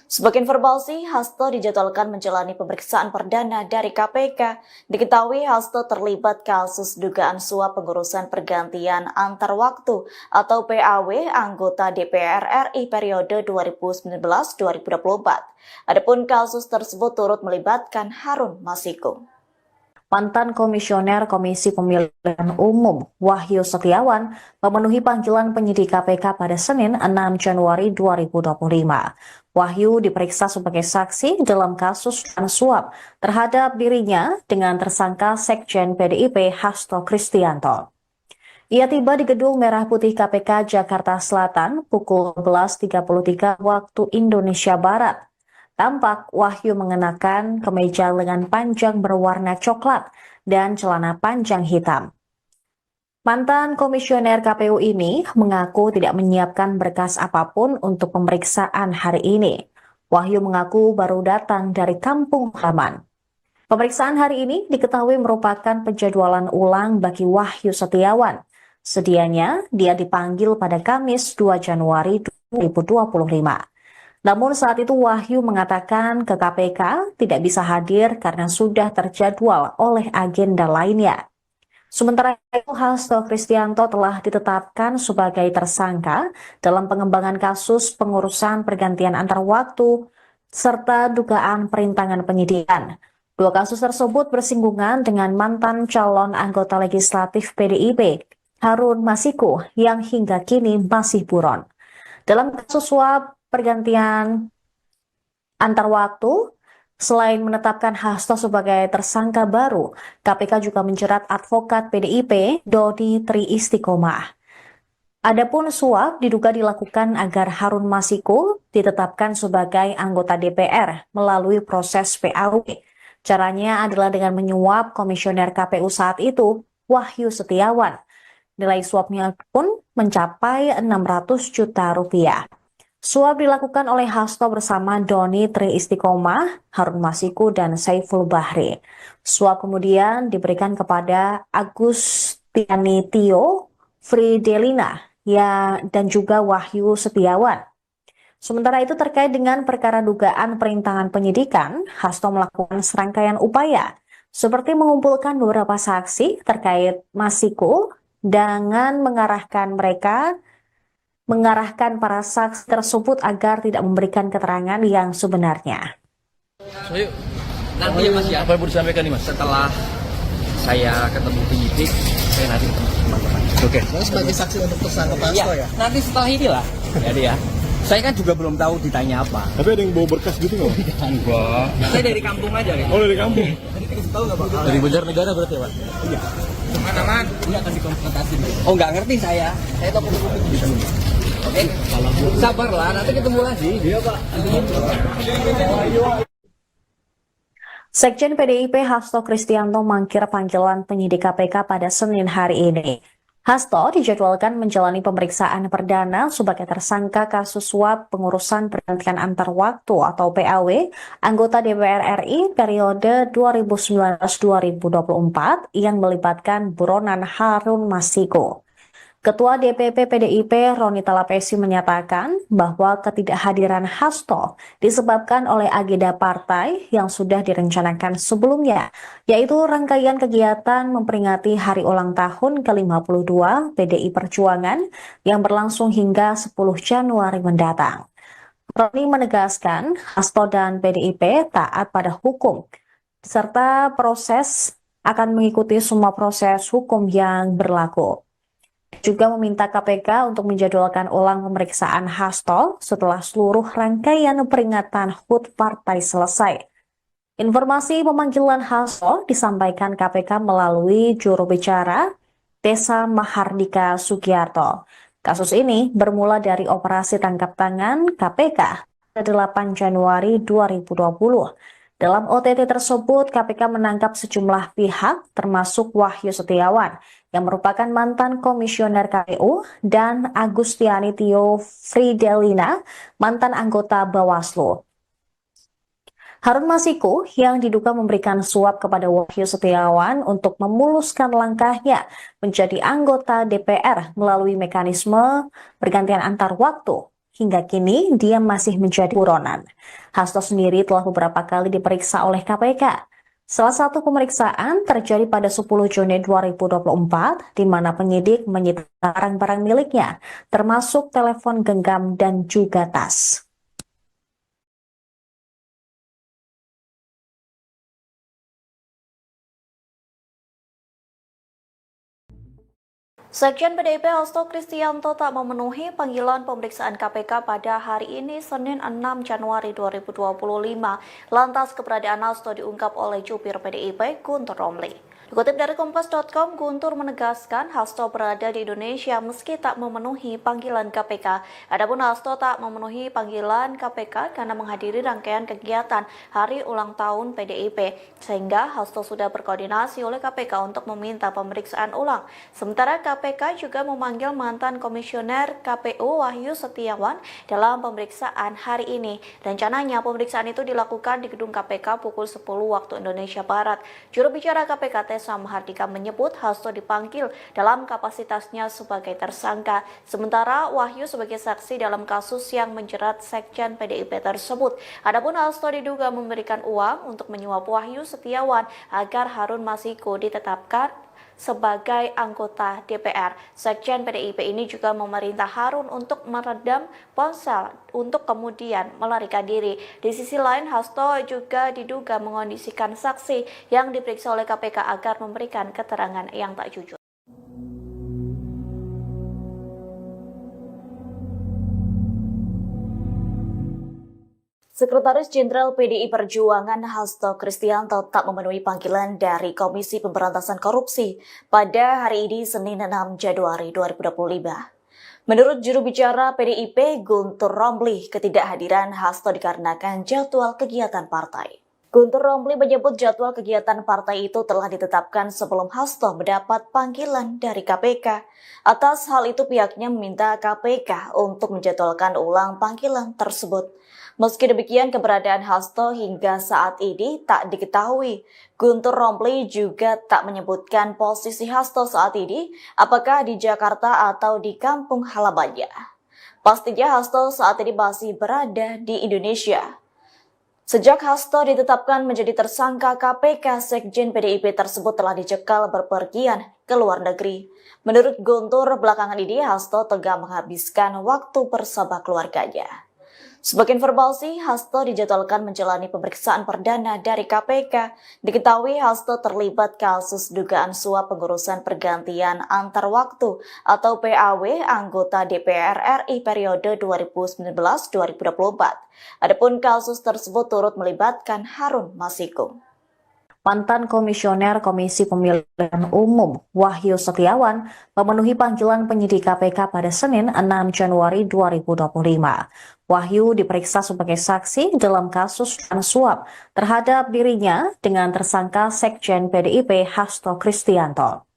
Sebagai informasi, Hasto dijadwalkan menjalani pemeriksaan perdana dari KPK. Diketahui Hasto terlibat kasus dugaan suap pengurusan pergantian antar waktu atau PAW anggota DPR RI periode 2019-2024. Adapun kasus tersebut turut melibatkan Harun Masiku. Mantan Komisioner Komisi Pemilihan Umum Wahyu Setiawan memenuhi panggilan penyidik KPK pada Senin 6 Januari 2025. Wahyu diperiksa sebagai saksi dalam kasus suap terhadap dirinya dengan tersangka Sekjen PDIP Hasto Kristianto. Ia tiba di Gedung Merah Putih KPK Jakarta Selatan pukul 11.33 waktu Indonesia Barat. Tampak Wahyu mengenakan kemeja lengan panjang berwarna coklat dan celana panjang hitam. Mantan komisioner KPU ini mengaku tidak menyiapkan berkas apapun untuk pemeriksaan hari ini. Wahyu mengaku baru datang dari kampung halaman. Pemeriksaan hari ini diketahui merupakan penjadwalan ulang bagi Wahyu Setiawan. Sedianya dia dipanggil pada Kamis 2 Januari 2025. Namun saat itu Wahyu mengatakan ke KPK tidak bisa hadir karena sudah terjadwal oleh agenda lainnya. Sementara itu Hasto Kristianto telah ditetapkan sebagai tersangka dalam pengembangan kasus pengurusan pergantian antar waktu serta dugaan perintangan penyidikan. Dua kasus tersebut bersinggungan dengan mantan calon anggota legislatif PDIP, Harun Masiku, yang hingga kini masih buron. Dalam kasus suap pergantian antar waktu, selain menetapkan Hasto sebagai tersangka baru, KPK juga menjerat advokat PDIP, Dodi Tri Istiqomah. Adapun suap diduga dilakukan agar Harun Masiku ditetapkan sebagai anggota DPR melalui proses PAW. Caranya adalah dengan menyuap komisioner KPU saat itu, Wahyu Setiawan. Nilai suapnya pun mencapai 600 juta rupiah. Suap dilakukan oleh Hasto bersama Doni Tri Istiqomah, Harun Masiku, dan Saiful Bahri. Suap kemudian diberikan kepada Agustiani Tio, Fridelina, dan juga Wahyu Setiawan. Sementara itu terkait dengan perkara dugaan perintangan penyidikan, Hasto melakukan serangkaian upaya, seperti mengumpulkan beberapa saksi terkait Masiku dengan mengarahkan para saksi tersebut agar tidak memberikan keterangan yang sebenarnya. So, yuk. Nanti ya Mas ya, Apa yang mau disampaikan nih Mas? setelah saya ketemu penyidik, saya nanti ketemu teman-teman. Oke. Sebagai saksi untuk tersangka Pak Hasto ya? Nanti setelah inilah, jadi ya. Saya kan juga belum tahu ditanya apa. Tapi ada yang bawa berkas gitu nggak? Wah. Saya dari kampung aja gitu. Oh, dari kampung? Dari Banjarnegara berarti ya Pak? Iya. Mana-mana? Ini akan dikonfrontasi. Oh, nggak ngerti saya. Saya tahu kupu-kupu di sini. Oke? Sabarlah, nanti ketemu lagi. Iya, Pak. Sekjen PDIP Hasto Kristianto mangkir panggilan penyidik KPK pada Senin hari ini. Hasto dijadwalkan menjalani pemeriksaan perdana sebagai tersangka kasus suap pengurusan pergantian antar waktu atau PAW anggota DPR RI periode 2019-2024 yang melibatkan buronan Harun Masiku. Ketua DPP PDIP Roni Talapesi menyatakan bahwa ketidakhadiran Hasto disebabkan oleh agenda partai yang sudah direncanakan sebelumnya, yaitu rangkaian kegiatan memperingati hari ulang tahun ke-52 PDI Perjuangan yang berlangsung hingga 10 Januari mendatang. Roni menegaskan Hasto dan PDIP taat pada hukum, serta akan mengikuti semua proses hukum yang berlaku. Juga meminta KPK untuk menjadwalkan ulang pemeriksaan Hasto setelah seluruh rangkaian peringatan HUT partai selesai. Informasi pemanggilan Hasto disampaikan KPK melalui juru bicara Desa Mahardika Sugiarto. Kasus ini bermula dari operasi tangkap tangan KPK pada 8 Januari 2020. Dalam OTT tersebut, KPK menangkap sejumlah pihak termasuk Wahyu Setiawan yang merupakan mantan komisioner KPU dan Agustiani Tio Fridelina, mantan anggota Bawaslu. Harun Masiku yang diduga memberikan suap kepada Wahyu Setiawan untuk memuluskan langkahnya menjadi anggota DPR melalui mekanisme pergantian antar waktu. Hingga kini dia masih menjadi buronan. Hasto sendiri telah beberapa kali diperiksa oleh KPK. Salah satu pemeriksaan terjadi pada 10 Juni 2024, di mana penyidik menyita barang-barang miliknya, termasuk telepon genggam dan juga tas. Sekjen PDIP Hasto Kristianto tak memenuhi panggilan pemeriksaan KPK pada hari ini Senin 6 Januari 2025. Lantas keberadaan Hasto diungkap oleh jubir PDIP Guntur Romli. Dikutip dari Kompas.com, Guntur menegaskan Hasto berada di Indonesia meski tak memenuhi panggilan KPK. Adapun Hasto tak memenuhi panggilan KPK karena menghadiri rangkaian kegiatan hari ulang tahun PDIP, sehingga Hasto sudah berkoordinasi oleh KPK untuk meminta pemeriksaan ulang. Sementara KPK juga memanggil mantan komisioner KPU Wahyu Setiawan dalam pemeriksaan hari ini. Rencananya pemeriksaan itu dilakukan di gedung KPK pukul 10 waktu Indonesia Barat. Juru bicara KPK Desa Mahardika menyebut Hasto dipanggil dalam kapasitasnya sebagai tersangka, sementara Wahyu sebagai saksi dalam kasus yang menjerat Sekjen PDIP tersebut. Adapun Hasto diduga memberikan uang untuk menyuap Wahyu Setiawan agar Harun Masiku ditetapkan sebagai anggota DPR. Sekjen PDIP ini juga memerintah Harun untuk meredam ponsel untuk kemudian melarikan diri. Di sisi lain, Hasto juga diduga mengondisikan saksi yang diperiksa oleh KPK agar memberikan keterangan yang tak jujur. Sekretaris Jenderal PDI Perjuangan Hasto Kristianto tak memenuhi panggilan dari Komisi Pemberantasan Korupsi pada hari ini Senin 6 Januari 2025. Menurut juru bicara PDIP Guntur Romli, ketidakhadiran Hasto dikarenakan jadwal kegiatan partai. Guntur Romli menyebut jadwal kegiatan partai itu telah ditetapkan sebelum Hasto mendapat panggilan dari KPK. Atas hal itu pihaknya meminta KPK untuk menjadwalkan ulang panggilan tersebut. Meski demikian, keberadaan Hasto hingga saat ini tak diketahui. Guntur Romli juga tak menyebutkan posisi Hasto saat ini, apakah di Jakarta atau di kampung halamannya. Pastinya Hasto saat ini masih berada di Indonesia. Sejak Hasto ditetapkan menjadi tersangka KPK, Sekjen PDIP tersebut telah dicekal berpergian ke luar negeri. Menurut Guntur, belakangan ini Hasto tengah menghabiskan waktu bersama keluarganya. Sebagai informasi, Hasto dijadwalkan menjalani pemeriksaan perdana dari KPK. Diketahui Hasto terlibat kasus dugaan suap pengurusan pergantian antar waktu atau PAW anggota DPR RI periode 2019-2024. Adapun kasus tersebut turut melibatkan Harun Masiku. Mantan Komisioner Komisi Pemilihan Umum Wahyu Setiawan memenuhi panggilan penyidik KPK pada Senin 6 Januari 2025. Wahyu diperiksa sebagai saksi dalam kasus suap terhadap dirinya dengan tersangka Sekjen PDIP Hasto Kristianto.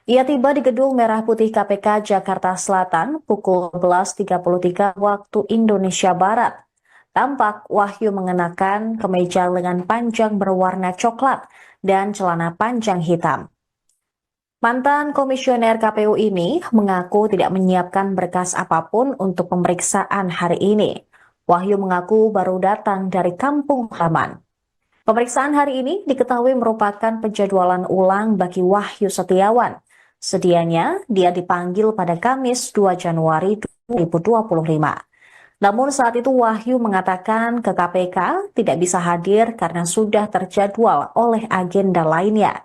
Ia tiba di Gedung Merah Putih KPK Jakarta Selatan pukul 11.33 waktu Indonesia Barat. Tampak Wahyu mengenakan kemeja lengan panjang berwarna coklat dan celana panjang hitam. Mantan komisioner KPU ini mengaku tidak menyiapkan berkas apapun untuk pemeriksaan hari ini. Wahyu mengaku baru datang dari kampung halaman. Pemeriksaan hari ini diketahui merupakan penjadwalan ulang bagi Wahyu Setiawan. Sedianya dia dipanggil pada Kamis 2 Januari 2025. Namun saat itu Wahyu mengatakan ke KPK tidak bisa hadir karena sudah terjadwal oleh agenda lainnya.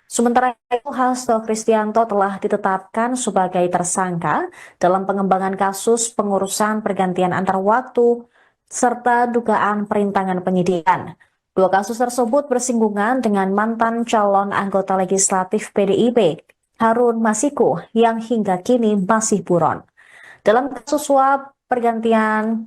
Sementara itu Hasto Kristianto telah ditetapkan sebagai tersangka dalam pengembangan kasus pengurusan pergantian antar waktu serta dugaan perintangan penyidikan. Dua kasus tersebut bersinggungan dengan mantan calon anggota legislatif PDIP, Harun Masiku, yang hingga kini masih buron. Dalam kasus suap pergantian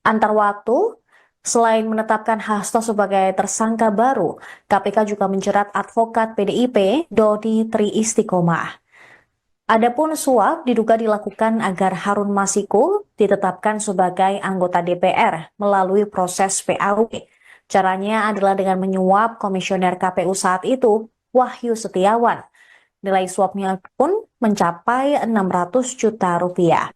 antar waktu, selain menetapkan Hasto sebagai tersangka baru, KPK juga menjerat advokat PDIP Dodi Tri Istiqomah. Adapun suap diduga dilakukan agar Harun Masiku ditetapkan sebagai anggota DPR melalui proses PAW. Caranya adalah dengan menyuap komisioner KPU saat itu, Wahyu Setiawan. Nilai suapnya pun mencapai 600 juta rupiah.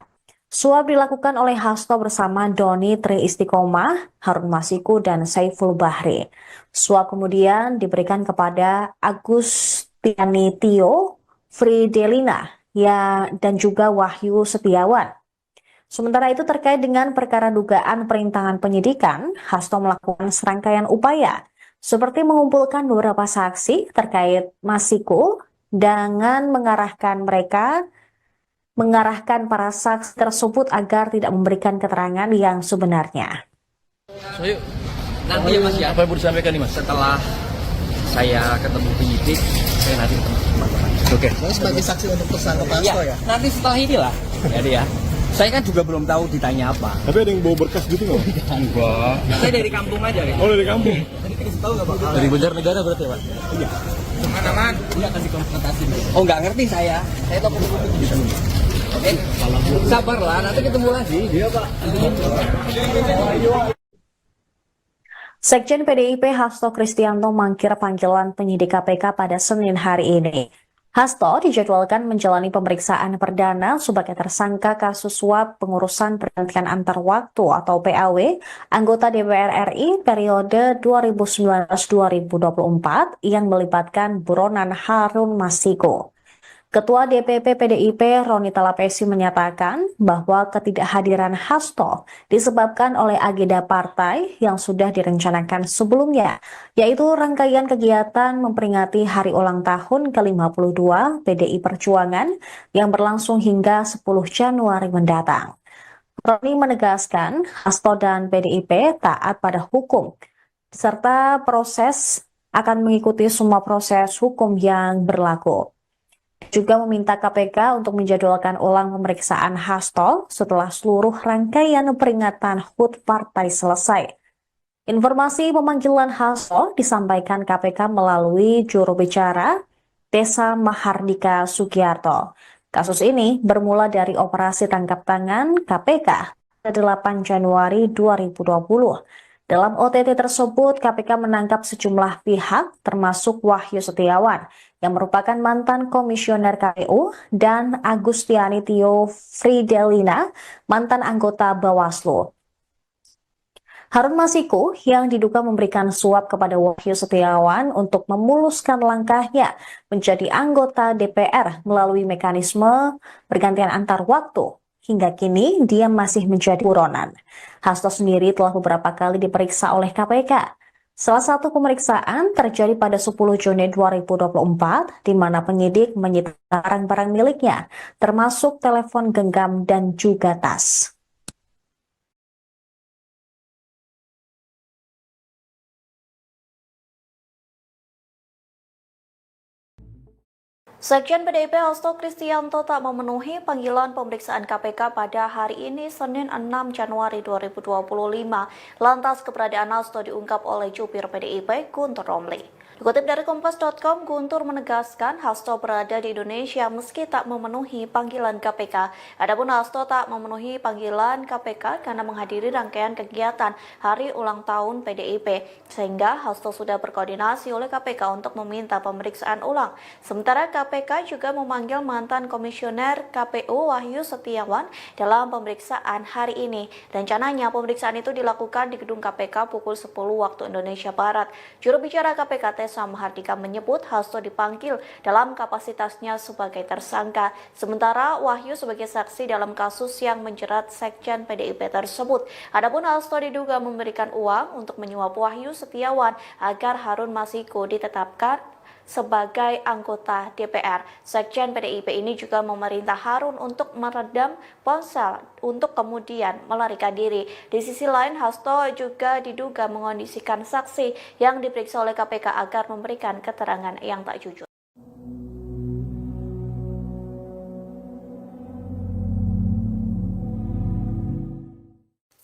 Suap dilakukan oleh Hasto bersama Doni Tri Istiqomah, Harun Masiku, dan Saiful Bahri. Suap kemudian diberikan kepada Agustiani Tio, Fridelina, dan juga Wahyu Setiawan. Sementara itu terkait dengan perkara dugaan perintangan penyidikan, Hasto melakukan serangkaian upaya, seperti mengumpulkan beberapa saksi terkait Masiku dengan mengarahkan para saksi tersebut agar tidak memberikan keterangan yang sebenarnya. So, yuk. Nanti ya Mas ya, Apa yang mau disampaikan nih Mas? setelah saya ketemu penyidik, saya nanti ketemu teman-teman. Oke. Saya sebagai saksi untuk tersangka Pak Hasto ya. Nanti setelah inilah, jadi ya. Saya kan juga belum tahu ditanya apa. Tapi ada yang bawa berkas gitu nggak? Enggak. Saya dari kampung aja ya. Oh dari kampung. Tadi dikasih tahu nggak Pak? Dari Banjarnegara berarti ya Pak? Aman. Iya kasih konfrontasi. Oh nggak ngerti saya. Saya tahu kupu-kupu di sini. Oke. Sabarlah, nanti ketemu lagi. Iya Pak. Sekjen PDIP Hasto Kristianto mangkir panggilan penyidik KPK pada Senin hari ini. Hasto dijadwalkan menjalani pemeriksaan perdana sebagai tersangka kasus suap pengurusan pergantian antar waktu atau PAW anggota DPR RI periode 2019-2024 yang melibatkan buronan Harun Masiku. Ketua DPP PDIP Roni Talapesi menyatakan bahwa ketidakhadiran Hasto disebabkan oleh agenda partai yang sudah direncanakan sebelumnya, yaitu rangkaian kegiatan memperingati hari ulang tahun ke-52 PDI Perjuangan yang berlangsung hingga 10 Januari mendatang. Roni menegaskan Hasto dan PDIP taat pada hukum, serta proses akan mengikuti semua proses hukum yang berlaku. Juga meminta KPK untuk menjadwalkan ulang pemeriksaan Hasto setelah seluruh rangkaian peringatan HUT partai selesai. Informasi pemanggilan Hasto disampaikan KPK melalui juru bicara Desa Mahardika Sugiarto. Kasus ini bermula dari operasi tangkap tangan KPK pada 8 Januari 2020. Dalam OTT tersebut, KPK menangkap sejumlah pihak termasuk Wahyu Setiawan yang merupakan mantan komisioner KPU dan Agustiani Tio Fridelina, mantan anggota Bawaslu. Harun Masiku yang diduga memberikan suap kepada Wahyu Setiawan untuk memuluskan langkahnya menjadi anggota DPR melalui mekanisme pergantian antar waktu. Hingga kini dia masih menjadi buronan. Hasto sendiri telah beberapa kali diperiksa oleh KPK. Salah satu pemeriksaan terjadi pada 10 Juni 2024, di mana penyidik menyita barang-barang miliknya, termasuk telepon genggam dan juga tas. Sekjen PDIP Hasto Kristianto tak memenuhi panggilan pemeriksaan KPK pada hari ini Senin 6 Januari 2025. Lantas keberadaan Hasto diungkap oleh jubir PDIP Guntur Romli. Dikutip dari Kompas.com, Guntur menegaskan Hasto berada di Indonesia meski tak memenuhi panggilan KPK. Adapun Hasto tak memenuhi panggilan KPK karena menghadiri rangkaian kegiatan hari ulang tahun PDIP, sehingga Hasto sudah berkoordinasi oleh KPK untuk meminta pemeriksaan ulang. Sementara KPK juga memanggil mantan komisioner KPU Wahyu Setiawan dalam pemeriksaan hari ini. Rencananya pemeriksaan itu dilakukan di gedung KPK pukul 10 waktu Indonesia Barat. Juru bicara KPK Desa Mahardika menyebut Hasto dipanggil dalam kapasitasnya sebagai tersangka, sementara Wahyu sebagai saksi dalam kasus yang menjerat Sekjen PDIP tersebut. Adapun Hasto diduga memberikan uang untuk menyuap Wahyu Setiawan agar Harun Masiku ditetapkan sebagai anggota DPR. Sekjen PDIP ini juga memerintah Harun untuk meredam ponsel untuk kemudian melarikan diri. Di sisi lain, Hasto juga diduga mengondisikan saksi yang diperiksa oleh KPK agar memberikan keterangan yang tak jujur.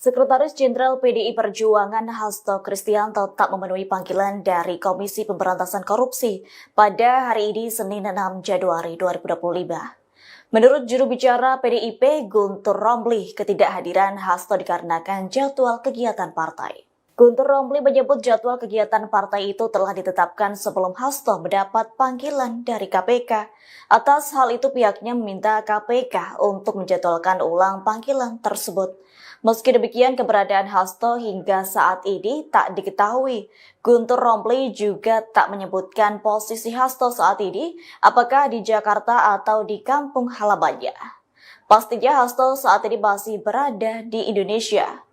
Sekretaris Jenderal PDI Perjuangan Hasto Kristianto tak memenuhi panggilan dari Komisi Pemberantasan Korupsi pada hari ini Senin 6 Januari 2025. Menurut juru bicara PDIP Guntur Romli, ketidakhadiran Hasto dikarenakan jadwal kegiatan partai. Guntur Romli menyebut jadwal kegiatan partai itu telah ditetapkan sebelum Hasto mendapat panggilan dari KPK. Atas hal itu pihaknya meminta KPK untuk menjadwalkan ulang panggilan tersebut. Meski demikian, keberadaan Hasto hingga saat ini tak diketahui. Guntur Romli juga tak menyebutkan posisi Hasto saat ini, apakah di Jakarta atau di kampung halamannya. Pastinya Hasto saat ini masih berada di Indonesia.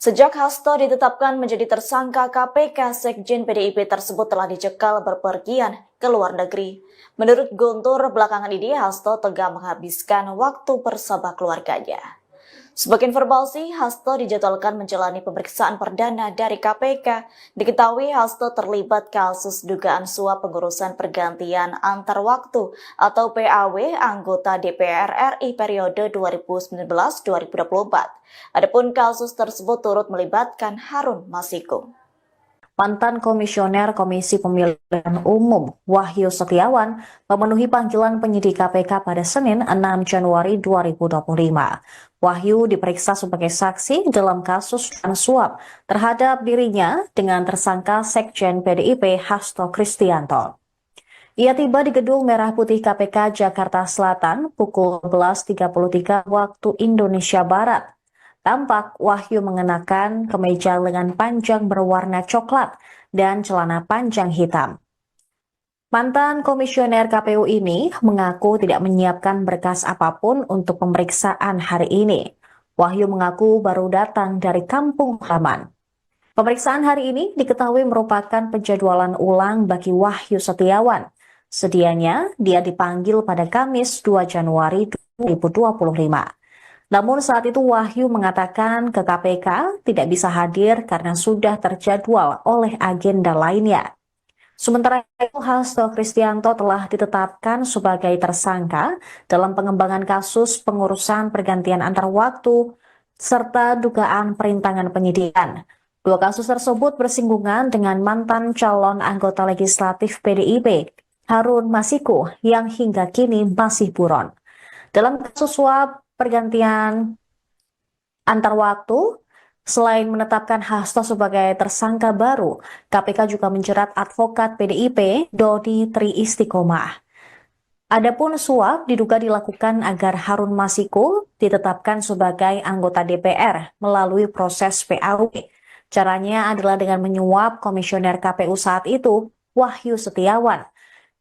Sejak Hasto ditetapkan menjadi tersangka KPK, Sekjen PDIP tersebut telah dicekal berpergian ke luar negeri. Menurut Guntur, belakangan ini Hasto tengah menghabiskan waktu bersama keluarganya. Sebagai informasi, Hasto dijadwalkan menjalani pemeriksaan perdana dari KPK. Diketahui Hasto terlibat kasus dugaan suap pengurusan pergantian antar waktu atau PAW anggota DPR RI periode 2019-2024. Adapun kasus tersebut turut melibatkan Harun Masiku. Mantan Komisioner Komisi Pemilihan Umum Wahyu Setiawan memenuhi panggilan penyidik KPK pada Senin 6 Januari 2025. Wahyu diperiksa sebagai saksi dalam kasus suap terhadap dirinya dengan tersangka Sekjen PDIP Hasto Kristianto. Ia tiba di Gedung Merah Putih KPK Jakarta Selatan pukul 11.33 waktu Indonesia Barat. Tampak Wahyu mengenakan kemeja lengan panjang berwarna coklat dan celana panjang hitam. Mantan komisioner KPU ini mengaku tidak menyiapkan berkas apapun untuk pemeriksaan hari ini. Wahyu mengaku baru datang dari kampung halaman. Pemeriksaan hari ini diketahui merupakan penjadwalan ulang bagi Wahyu Setiawan. Sedianya dia dipanggil pada Kamis 2 Januari 2025. Namun saat itu Wahyu mengatakan ke KPK tidak bisa hadir karena sudah terjadwal oleh agenda lainnya. Sementara itu, Hasto Kristianto telah ditetapkan sebagai tersangka dalam pengembangan kasus pengurusan pergantian antar waktu serta dugaan perintangan penyidikan. Dua kasus tersebut bersinggungan dengan mantan calon anggota legislatif PDIP, Harun Masiku, yang hingga kini masih buron. Dalam kasus suap pergantian antar waktu, selain menetapkan Hasto sebagai tersangka baru, KPK juga menjerat advokat PDIP Dodi Tri Istiqomah. Adapun suap diduga dilakukan agar Harun Masiku ditetapkan sebagai anggota DPR melalui proses PAW. Caranya adalah dengan menyuap komisioner KPU saat itu, Wahyu Setiawan.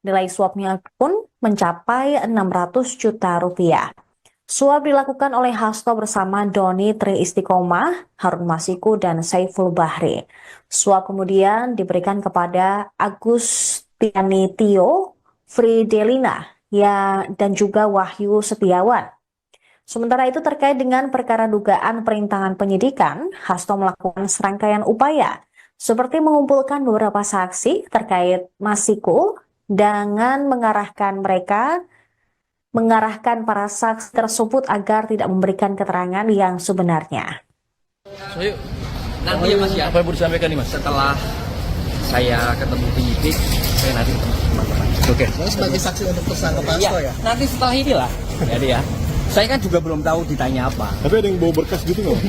Nilai suapnya pun mencapai 600 juta rupiah. Suap dilakukan oleh Hasto bersama Doni Tri Istiqomah, Harun Masiku, dan Saiful Bahri. Suap kemudian diberikan kepada Agustiani Tio, Fridelina, dan juga Wahyu Setiawan. Sementara itu terkait dengan perkara dugaan perintangan penyidikan, Hasto melakukan serangkaian upaya, seperti mengumpulkan beberapa saksi terkait Masiku, dengan mengarahkan para saksi tersebut agar tidak memberikan keterangan yang sebenarnya. So, yuk. Nanti ya Mas ya, Apa yang mau disampaikan nih Mas? setelah saya ketemu penyidik, saya nanti ketemu teman-teman. Oke. Ini sebagai saksi untuk tersangka Pak Iya, Hasto ya? nanti setelah inilah. Jadi ya, saya kan juga belum tahu ditanya apa. Tapi ada yang bawa berkas gitu nggak?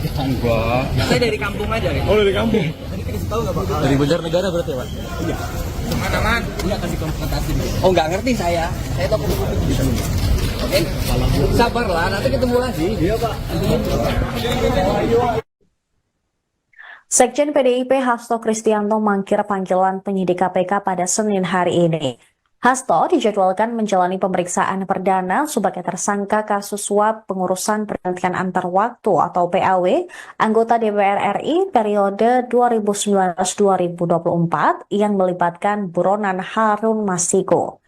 Wah. Saya dari kampung aja. Oh, dari kampung? Tadi kasih tahu nggak Pak? Dari Banjarnegara berarti ya Pak? Iya. Aman-aman. Ini akan dikonfrontasi. Oh nggak ngerti saya. Saya tahu kopi di sini. Oke. Sabarlah, nanti ketemu lagi. Iya Pak. Sekjen PDIP Hasto Kristianto mangkir panggilan penyidik KPK pada Senin hari ini. Hasto dijadwalkan menjalani pemeriksaan perdana sebagai tersangka kasus suap pengurusan pergantian antar waktu atau PAW anggota DPR RI periode 2019-2024 yang melibatkan buronan Harun Masiku.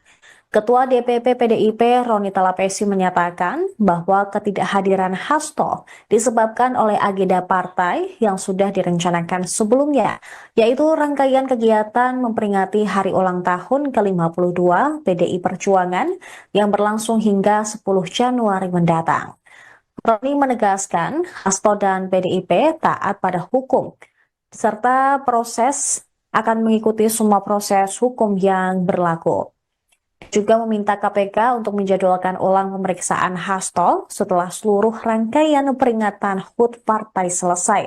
Ketua DPP PDIP Roni Talapesi menyatakan bahwa ketidakhadiran Hasto disebabkan oleh agenda partai yang sudah direncanakan sebelumnya, yaitu rangkaian kegiatan memperingati hari ulang tahun ke-52 PDI Perjuangan yang berlangsung hingga 10 Januari mendatang. Roni menegaskan Hasto dan PDIP taat pada hukum, serta akan mengikuti semua proses hukum yang berlaku. Juga meminta KPK untuk menjadwalkan ulang pemeriksaan Hasto setelah seluruh rangkaian peringatan HUT partai selesai.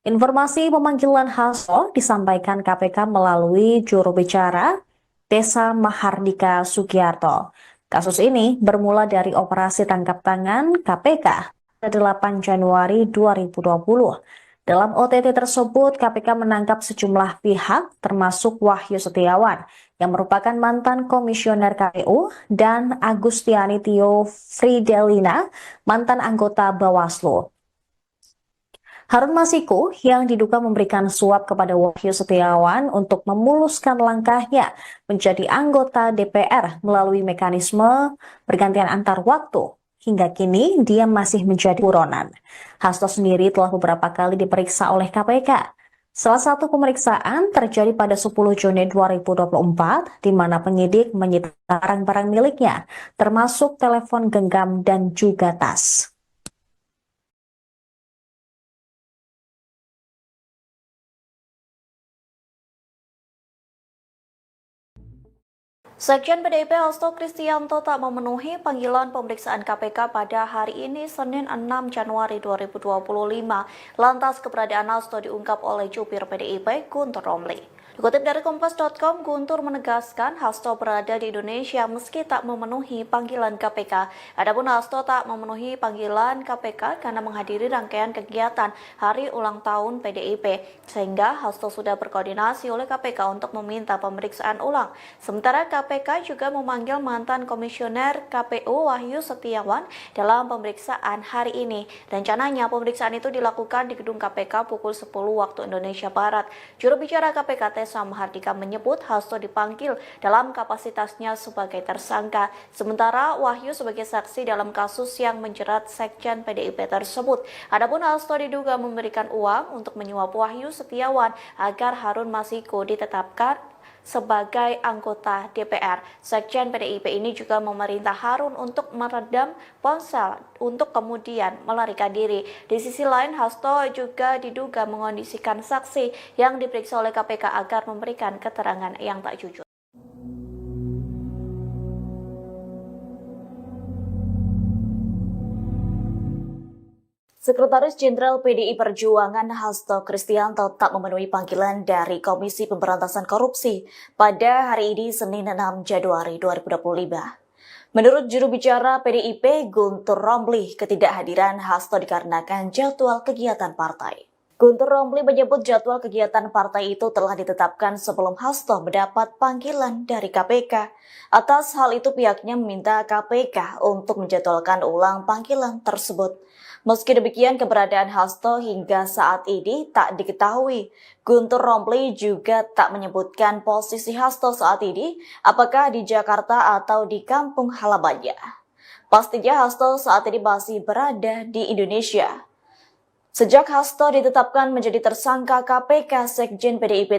Informasi pemanggilan Hasto disampaikan KPK melalui juru bicara Desa Mahardika Sugiarto. Kasus ini bermula dari operasi tangkap tangan KPK pada 8 Januari 2020. Dalam OTT tersebut, KPK menangkap sejumlah pihak termasuk Wahyu Setiawan yang merupakan mantan komisioner KPU dan Agustiani Tio Fridelina, mantan anggota Bawaslu. Harun Masiku yang diduga memberikan suap kepada Wahyu Setiawan untuk memuluskan langkahnya menjadi anggota DPR melalui mekanisme pergantian antar waktu. Hingga kini dia masih menjadi buronan. Hasto sendiri telah beberapa kali diperiksa oleh KPK. Salah satu pemeriksaan terjadi pada 10 Juni 2024, di mana penyidik menyita barang-barang miliknya, termasuk telepon genggam dan juga tas. Sekjen PDIP Hasto Kristianto tak memenuhi panggilan pemeriksaan KPK pada hari ini Senin 6 Januari 2025. Lantas keberadaan Hasto diungkap oleh jubir PDIP Guntur Romli. Dikutip dari Kompas.com, Guntur menegaskan Hasto berada di Indonesia meski tak memenuhi panggilan KPK. Adapun Hasto tak memenuhi panggilan KPK karena menghadiri rangkaian kegiatan hari ulang tahun PDIP, sehingga Hasto sudah berkoordinasi oleh KPK untuk meminta pemeriksaan ulang. Sementara KPK juga memanggil mantan komisioner KPU Wahyu Setiawan dalam pemeriksaan hari ini. Rencananya pemeriksaan itu dilakukan di gedung KPK pukul 10 waktu Indonesia Barat. Juru bicara KPK Tessa Mahardika menyebut Hasto dipanggil dalam kapasitasnya sebagai tersangka, sementara Wahyu sebagai saksi dalam kasus yang menjerat sekjen PDIP tersebut. Adapun Hasto diduga memberikan uang untuk menyuap Wahyu Setiawan agar Harun Masiku ditetapkan sebagai anggota DPR. Sekjen PDIP ini juga memerintah Harun untuk meredam ponsel untuk kemudian melarikan diri. Di sisi lain, Hasto juga diduga mengondisikan saksi yang diperiksa oleh KPK agar memberikan keterangan yang tak jujur. Sekretaris Jenderal PDI Perjuangan Hasto Kristianto tak memenuhi panggilan dari Komisi Pemberantasan Korupsi pada hari ini Senin 6 Januari 2025. Menurut juru bicara PDIP Guntur Romli, ketidakhadiran Hasto dikarenakan jadwal kegiatan partai. Guntur Romli menyebut jadwal kegiatan partai itu telah ditetapkan sebelum Hasto mendapat panggilan dari KPK. Atas hal itu pihaknya meminta KPK untuk menjadwalkan ulang panggilan tersebut. Meski demikian, keberadaan Hasto hingga saat ini tak diketahui. Guntur Romli juga tak menyebutkan posisi Hasto saat ini, apakah di Jakarta atau di kampung halamannya. Pastinya Hasto saat ini masih berada di Indonesia. Sejak Hasto ditetapkan menjadi tersangka KPK, Sekjen PDIP